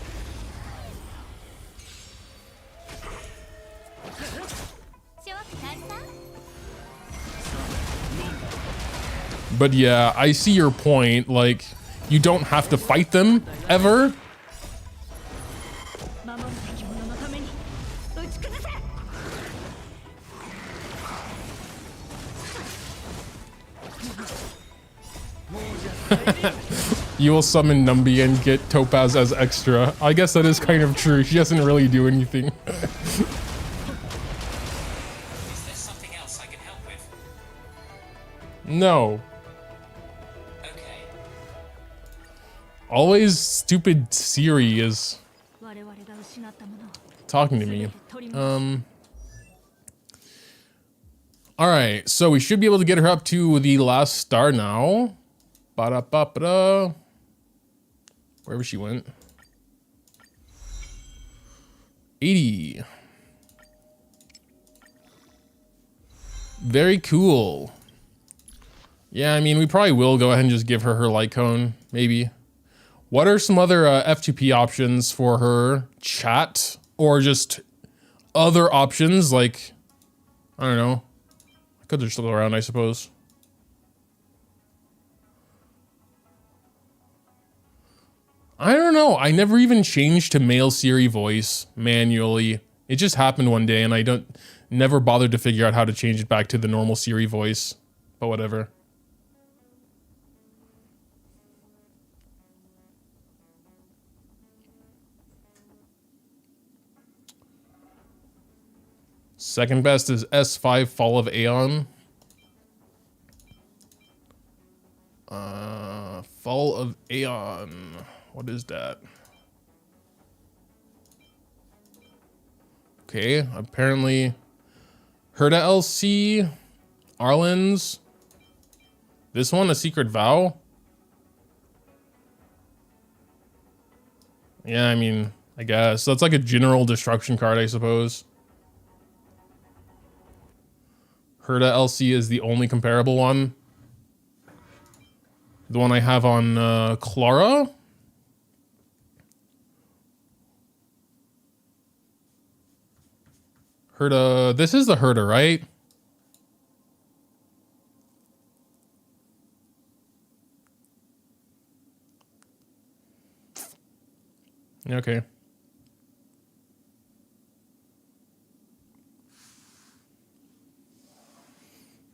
But yeah, I see your point, like, you don't have to fight them, ever. You will summon Numbi and get Topaz as extra. I guess that is kind of true. She doesn't really do anything. Is there something else I can help with? No. Okay. Always stupid Siri is talking to me. Alright, so we should be able to get her up to the last star now. Ba-da-ba-ba-da. Wherever she went. 80. Very cool. Yeah, I mean, we probably will go ahead and just give her her light cone, maybe. What are some other F2P options for her? Chat? Or just other options, like, I don't know. I could just look around, I suppose. I don't know. I never even changed to male Siri voice manually. It just happened one day and I never bothered to figure out how to change it back to the normal Siri voice. But whatever. Second best is S5 Fall of Aeon. Fall of Aeon. What is that? Okay, apparently Herda LC, Arlen's. This one, a Secret Vow. Yeah, I mean, I guess. That's like a general destruction card, I suppose. Herda LC is the only comparable one. The one I have on Clara. Herda, this is the Herda, right? Okay.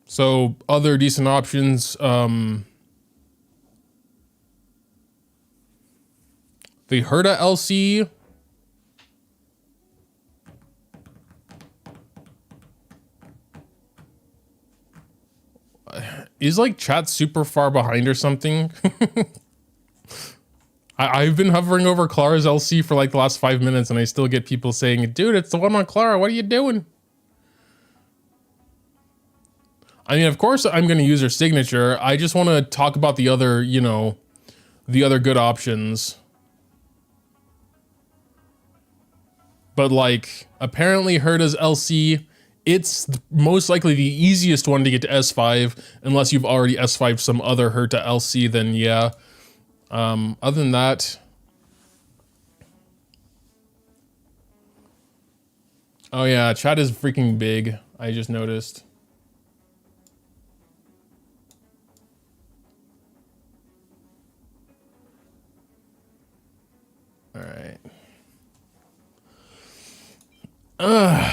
So other decent options, the Herta LC. Is like chat super far behind or something? I've been hovering over Clara's LC for like the last 5 minutes and I still get people saying, dude, it's the one on Clara. What are you doing? I mean, of course I'm going to use her signature. I just want to talk about the other, you know, the other good options. But like, apparently Herta's LC, it's most likely the easiest one to get to S5, unless you've already S5'd some other Herta LC, then yeah. Other than that, oh yeah, chat is freaking big. I just noticed. All right.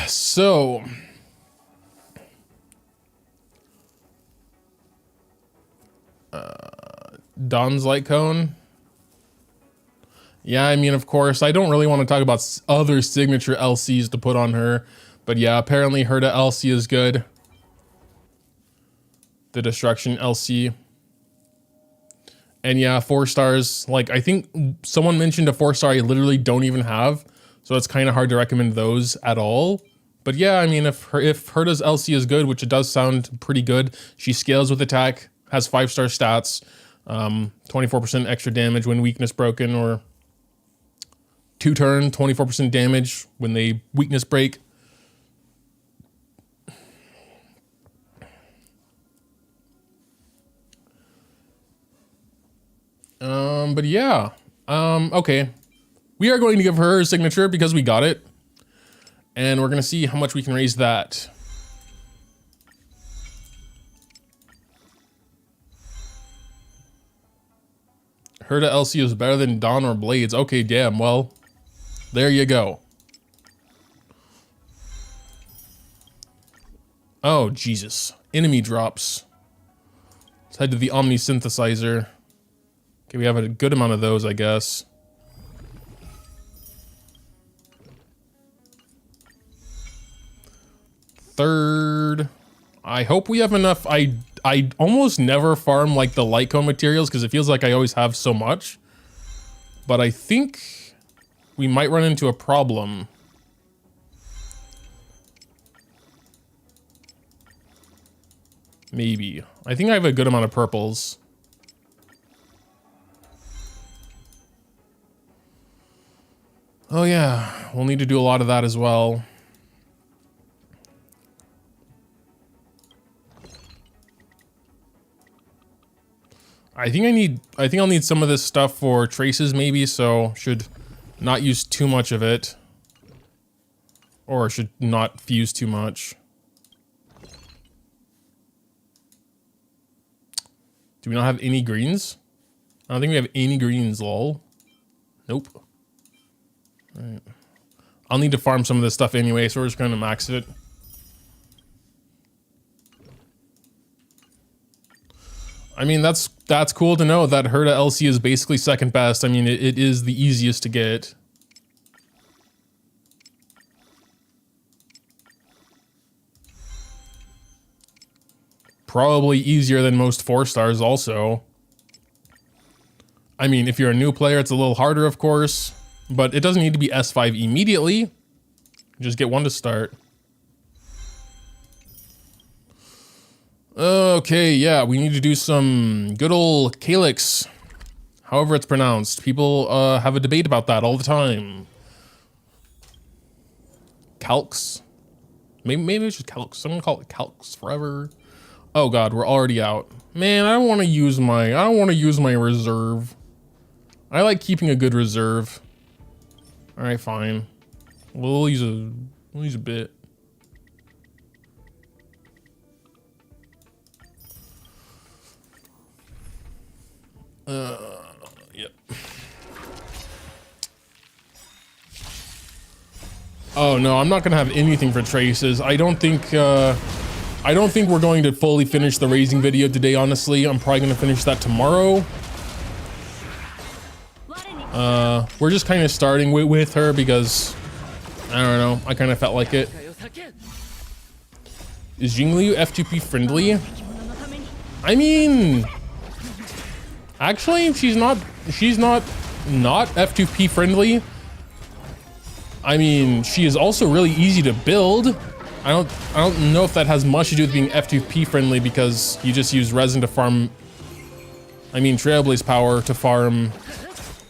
So Don's light cone. Yeah, I mean, of course, I don't really want to talk about other signature LCs to put on her, but yeah, apparently Herta LC is good. The Destruction LC. And yeah, 4 stars. Like, I think someone mentioned a 4-star I literally don't even have, so it's kind of hard to recommend those at all. But yeah, I mean, if Herta's LC is good, which it does sound pretty good, she scales with attack, has 5-star stats, 24% extra damage when weakness broken, or 2-turn, 24% damage when they weakness break. But yeah, okay. We are going to give her a signature because we got it. And we're going to see how much we can raise that. Herta LC is better than Dawn or Blades. Okay, damn, well, there you go. Oh, Jesus. Enemy drops. Let's head to the Omni Synthesizer. Okay, we have a good amount of those, I guess. Third. I hope we have enough. I almost never farm like the light cone materials because it feels like I always have so much. But I think we might run into a problem. Maybe. I think I have a good amount of purples. Oh yeah, we'll need to do a lot of that as well. I think I'll need some of this stuff for traces maybe, so should not use too much of it. Or should not fuse too much. Do we not have any greens? I don't think we have any greens, lol. Nope. Right. I'll need to farm some of this stuff anyway, so we're just going to max it. I mean, that's cool to know that Herta LC is basically second best. I mean, it is the easiest to get. Probably easier than most 4-stars also. I mean, if you're a new player, it's a little harder, of course. But it doesn't need to be S5 immediately. Just get one to start. Okay, yeah, we need to do some good old Calyx. However it's pronounced. People have a debate about that all the time. Calx? Maybe it's just Calx. I'm gonna call it Calx forever. Oh god, we're already out. Man, I don't want to use my reserve. I like keeping a good reserve. All right, fine. We'll use a bit. Yep. Oh no, I'm not gonna have anything for traces. I don't think we're going to fully finish the raising video today, honestly. I'm probably gonna finish that tomorrow. We're just kind of starting with her because, I don't know, I kind of felt like it. Is Jingliu F2P friendly? I mean, actually, she's not F2P friendly. I mean, she is also really easy to build. I don't know if that has much to do with being F2P friendly because you just use resin to farm, I mean, Trailblaze power to farm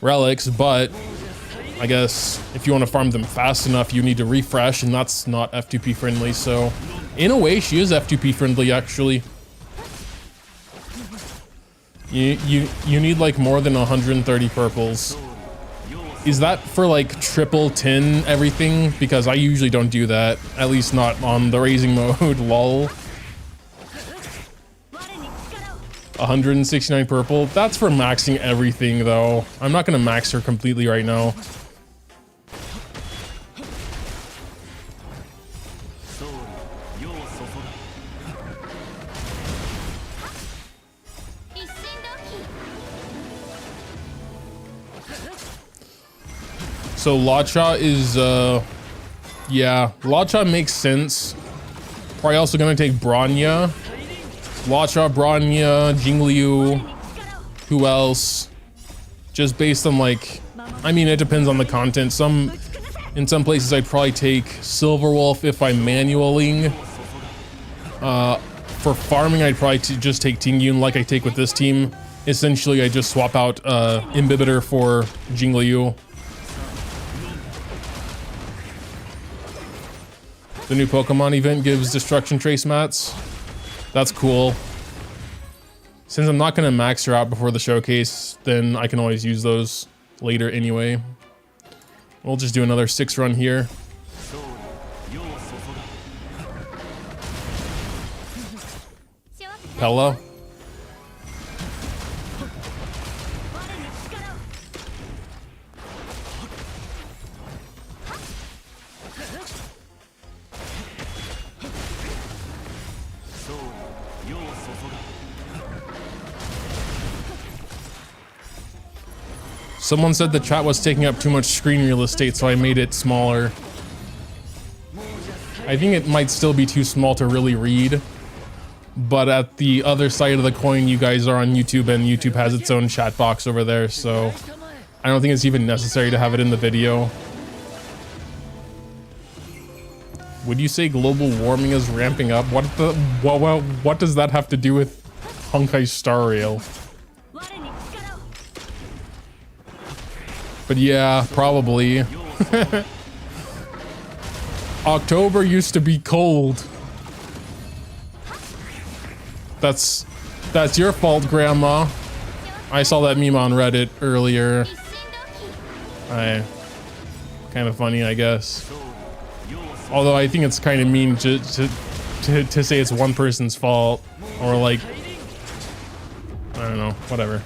relics, but I guess if you want to farm them fast enough, you need to refresh, and that's not F2P friendly. So in a way, she is F2P friendly, actually. You need like more than 130 purples. Is that for like triple 10 everything? Because I usually don't do that, at least not on the raising mode. Lol. 169 purple. That's for maxing everything though. I'm not gonna max her completely right now. So Lacha is, yeah, Lacha makes sense. Probably also gonna take Bronya. Lacha, Bronya, Jingliu. Who else? Just based on like, I mean, it depends on the content. In some places I'd probably take Silverwolf if I'm manualing. For farming, I'd probably just take Tingyun like I take with this team. Essentially, I just swap out Imbibitor for Jingliu. The new Pokemon event gives Destruction Trace mats. That's cool. Since I'm not gonna max her out before the showcase, then I can always use those later anyway. We'll just do another 6 run here. Pella. Someone said the chat was taking up too much screen real estate, so I made it smaller. I think it might still be too small to really read. But at the other side of the coin, you guys are on YouTube, and YouTube has its own chat box over there, so I don't think it's even necessary to have it in the video. Would you say global warming is ramping up? What does that have to do with Honkai Star Rail? But yeah, probably. October used to be cold. That's your fault, Grandma. I saw that meme on Reddit earlier. Kind of funny, I guess. Although I think it's kind of mean to say it's one person's fault, or like, I don't know, whatever.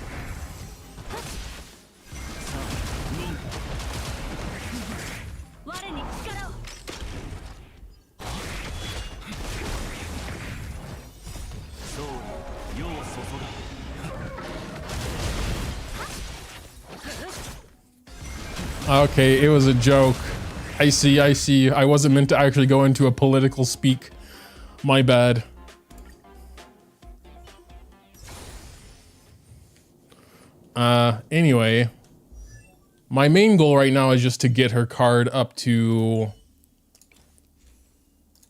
Okay, it was a joke. I see. I wasn't meant to actually go into a political speak. My bad. Anyway. My main goal right now is just to get her card up to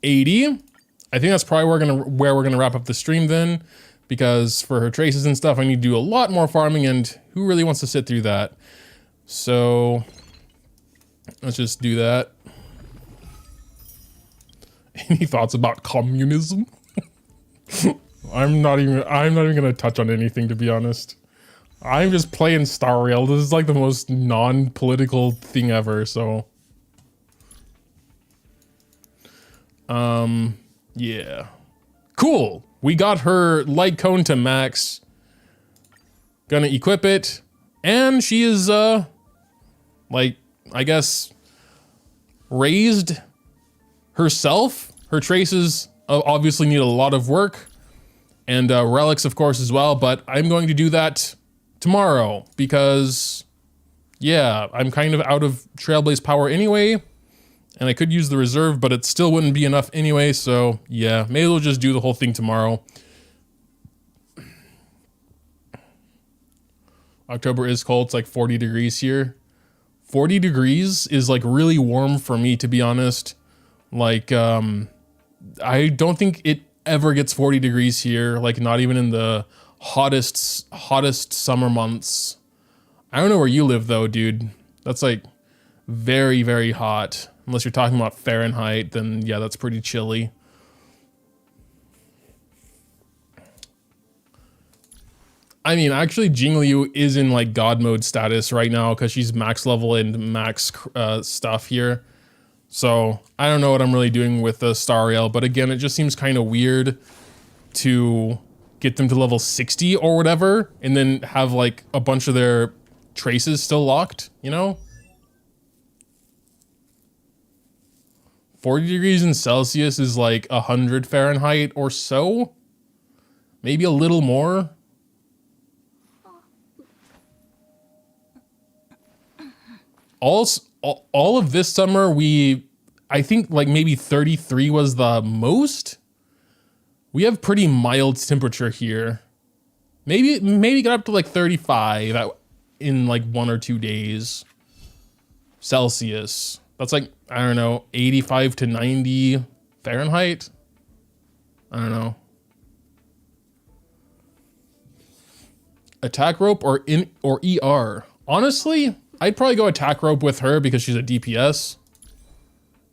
80. I think that's probably where we're gonna wrap up the stream then. Because for her traces and stuff, I need to do a lot more farming, and who really wants to sit through that? So let's just do that. Any thoughts about communism? I'm not even gonna touch on anything, to be honest. I'm just playing Star Rail. This is like the most non-political thing ever, so. Yeah. Cool. We got her light cone to max. Gonna equip it. And she is, like, I guess, raised herself. Her traces obviously need a lot of work, and relics, of course, as well, but I'm going to do that tomorrow because, yeah, I'm kind of out of Trailblaze power anyway, and I could use the reserve, but it still wouldn't be enough anyway, so yeah, may as well just do the whole thing tomorrow. October is cold, it's like 40 degrees here. 40 degrees is like really warm for me, to be honest. Like, I don't think it ever gets 40 degrees here, like not even in the hottest summer months. I don't know where you live though, dude. That's like very, very hot. Unless you're talking about Fahrenheit, then yeah, that's pretty chilly. I mean, actually, Jingliu is in like God mode status right now because she's max level and max stuff here. So I don't know what I'm really doing with the Star Rail, but again, it just seems kind of weird to get them to level 60 or whatever, and then have like a bunch of their traces still locked, you know? 40 degrees in Celsius is like 100 Fahrenheit or so. Maybe a little more. All of this summer, I think like maybe 33 was the most. We have pretty mild temperature here. Maybe got up to like 35 in like 1 or 2 days. Celsius. That's like, I don't know, 85 to 90 Fahrenheit. I don't know. Attack rope or ER. Honestly, I'd probably go attack rope with her because she's a DPS.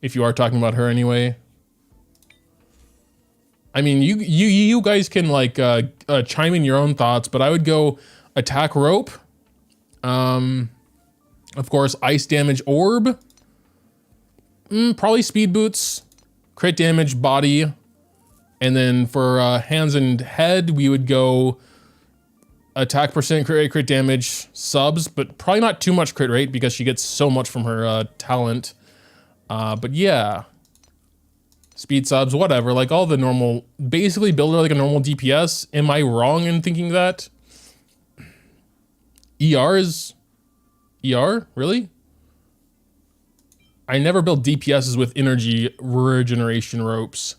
If you are talking about her anyway. I mean, you guys can like chime in your own thoughts, but I would go attack rope. Of course, ice damage orb. Probably speed boots, crit damage body, and then for hands and head, we would go attack percent, crit rate, crit damage, subs, but probably not too much crit rate because she gets so much from her talent. But yeah, speed subs, whatever, like all the normal, basically build her like a normal DPS. Am I wrong in thinking that? ER is ER, really? I never built DPSs with energy regeneration ropes.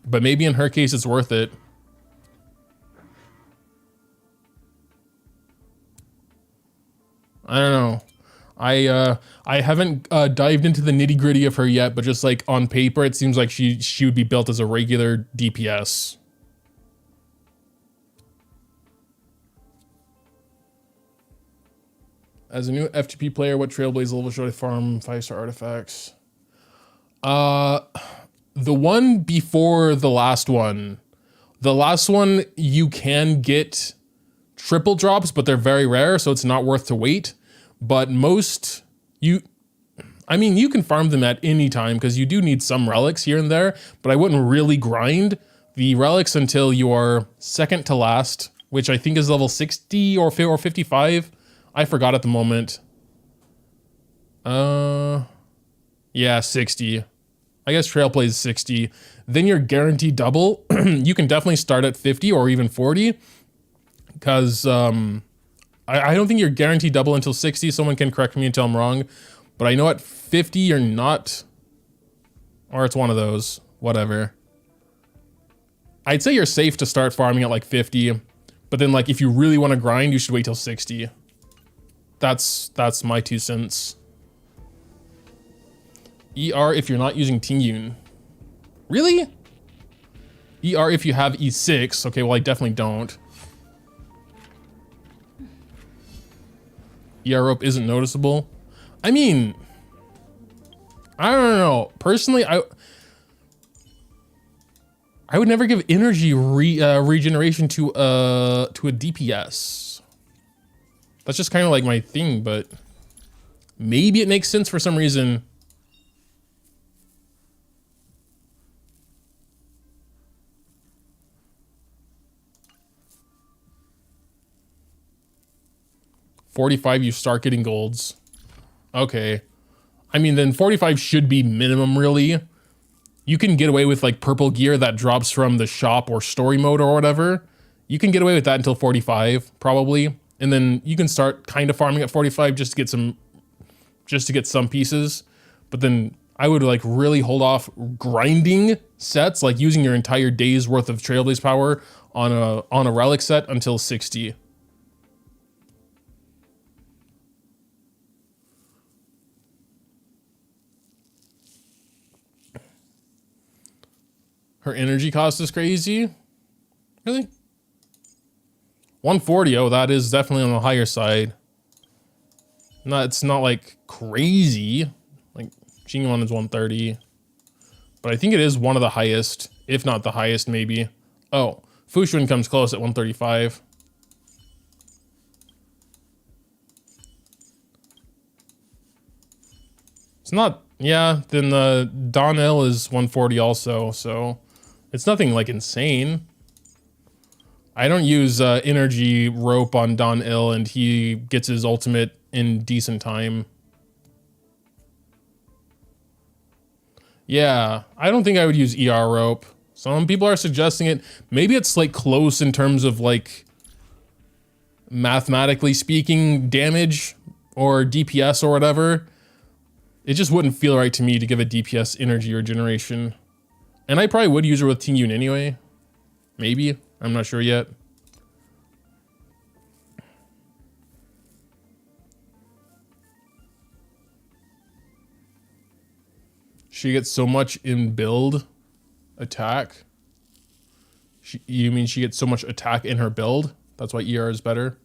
But maybe in her case, it's worth it. I don't know. I haven't dived into the nitty gritty of her yet, but just like on paper, it seems like she would be built as a regular DPS. As a new FTP player, what Trailblaze level should I farm 5-star artifacts? The one before the last one. The last one, you can get triple drops, but they're very rare, so it's not worth to wait. But most, I mean, you can farm them at any time because you do need some relics here and there, but I wouldn't really grind the relics until you are second to last, which I think is level 60 or 55. I forgot at the moment. Yeah, 60. I guess Trail plays 60. Then you're guaranteed double. You can definitely start at 50 or even 40. Because I don't think you're guaranteed double until 60. Someone can correct me until I'm wrong. But I know at 50 you're not. Or it's one of those. Whatever. I'd say you're safe to start farming at like 50. But then like if you really want to grind, you should wait till 60. That's my 2 cents. ER if you're not using Tingyun. Really? ER if you have E6. Okay, well I definitely don't. ER rope isn't noticeable. I mean, I don't know. Personally, I would never give energy regeneration to a DPS. That's just kind of like my thing, but maybe it makes sense for some reason. $45, you start getting golds. Okay. I mean, then 45 should be minimum, really. You can get away with like purple gear that drops from the shop or story mode or whatever. You can get away with that until 45, probably. And then you can start kind of farming at 45 just to get some pieces. But then I would like really hold off grinding sets, like using your entire day's worth of Trailblaze power on a relic set until 60. Her energy cost is crazy. Really? 140. Oh, that is definitely on the higher side. It's not like crazy. Like Jingliu is 130. But I think it is one of the highest, if not the highest, maybe. Oh, Fushun comes close at 135. It's not, yeah, then the Donnell is 140 also, so it's nothing like insane. I don't use energy rope on Donnell, and he gets his ultimate in decent time. Yeah, I don't think I would use ER rope. Some people are suggesting it. Maybe it's like close in terms of like mathematically speaking damage or DPS or whatever. It just wouldn't feel right to me to give a DPS energy regeneration. And I probably would use her with Tingyun anyway. Maybe. I'm not sure yet. She gets so much in build attack. You mean she gets so much attack in her build? That's why ER is better.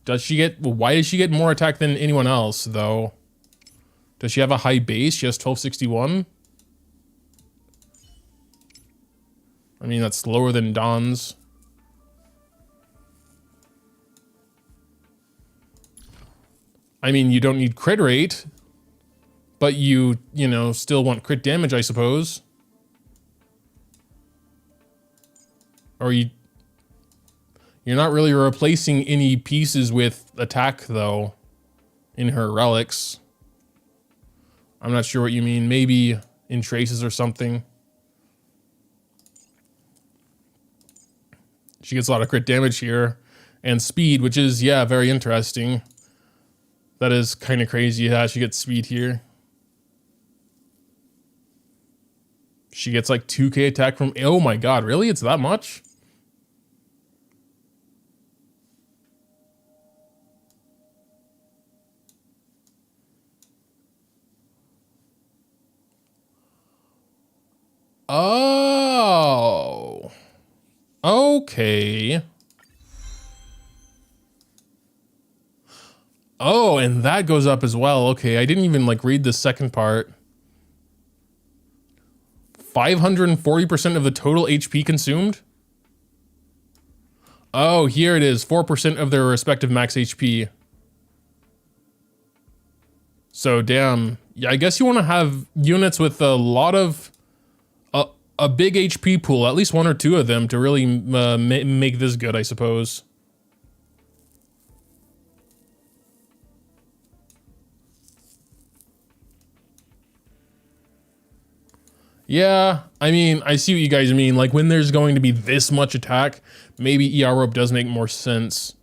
Does she get, why does she get more attack than anyone else though? Does she have a high base? She has 1261. I mean, that's lower than Dawn's. I mean, you don't need crit rate, but you know, still want crit damage, I suppose. Or you're not really replacing any pieces with attack though in her relics. I'm not sure what you mean. Maybe in traces or something. She gets a lot of crit damage here and speed, which is, yeah, very interesting. That is kind of crazy how she gets speed here. She gets like 2k attack from, oh my god, really? It's that much? Oh. Okay. Oh, and that goes up as well. Okay, I didn't even like read the second part. 540% of the total HP consumed? Oh, here it is. 4% of their respective max HP. So damn. Yeah, I guess you want to have units with a lot of a big HP pool, at least one or two of them, to really make this good, I suppose. Yeah, I mean, I see what you guys mean. Like, when there's going to be this much attack, maybe ER rope does make more sense.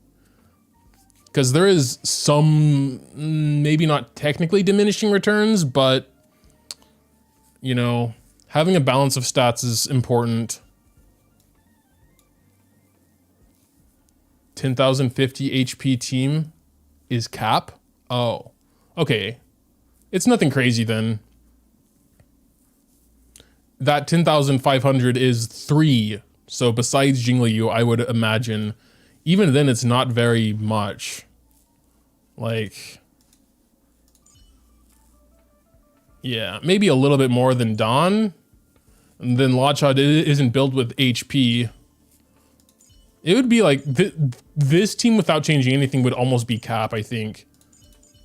Because there is some, maybe not technically diminishing returns, but, you know, having a balance of stats is important. 10,050 HP team is cap? Oh, okay. It's nothing crazy then. That 10,500 is 3. So besides Jingliu, I would imagine, even then it's not very much. Like, yeah, maybe a little bit more than Dawn. And then Lodshot isn't built with HP. It would be like, this team without changing anything would almost be cap, I think.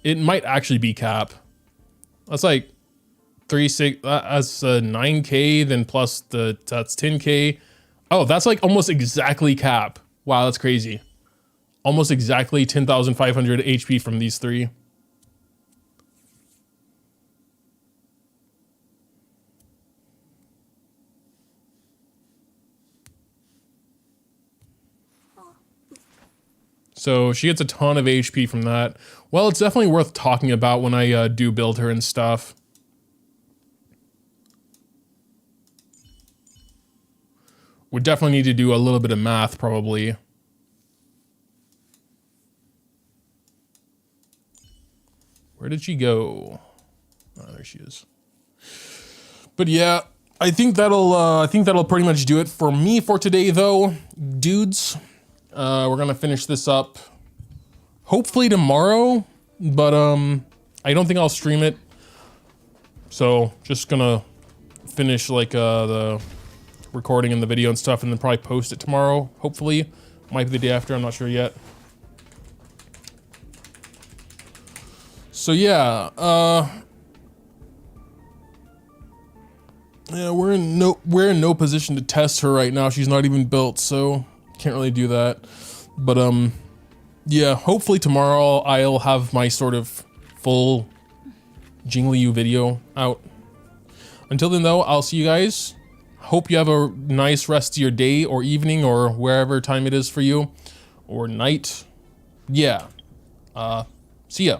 It might actually be cap. That's like 3-6, that's 9k, then plus that's 10k. Oh, that's like almost exactly cap. Wow, that's crazy. Almost exactly 10,500 HP from these three. So she gets a ton of HP from that. Well, it's definitely worth talking about when I do build her and stuff. Would definitely need to do a little bit of math, probably. Where did she go? Oh, there she is. But yeah, I think that'll pretty much do it for me for today, though, dudes. We're gonna finish this up hopefully tomorrow, but I don't think I'll stream it. So just gonna finish like the recording and the video and stuff, and then probably post it tomorrow. Hopefully, might be the day after. I'm not sure yet. So yeah, yeah, we're in no position to test her right now. She's not even built, so can't really do that. But yeah, hopefully tomorrow I'll have my sort of full Jingliu video out. Until then, though, I'll see you guys. Hope you have a nice rest of your day or evening or wherever time it is for you, or night. Yeah. See ya.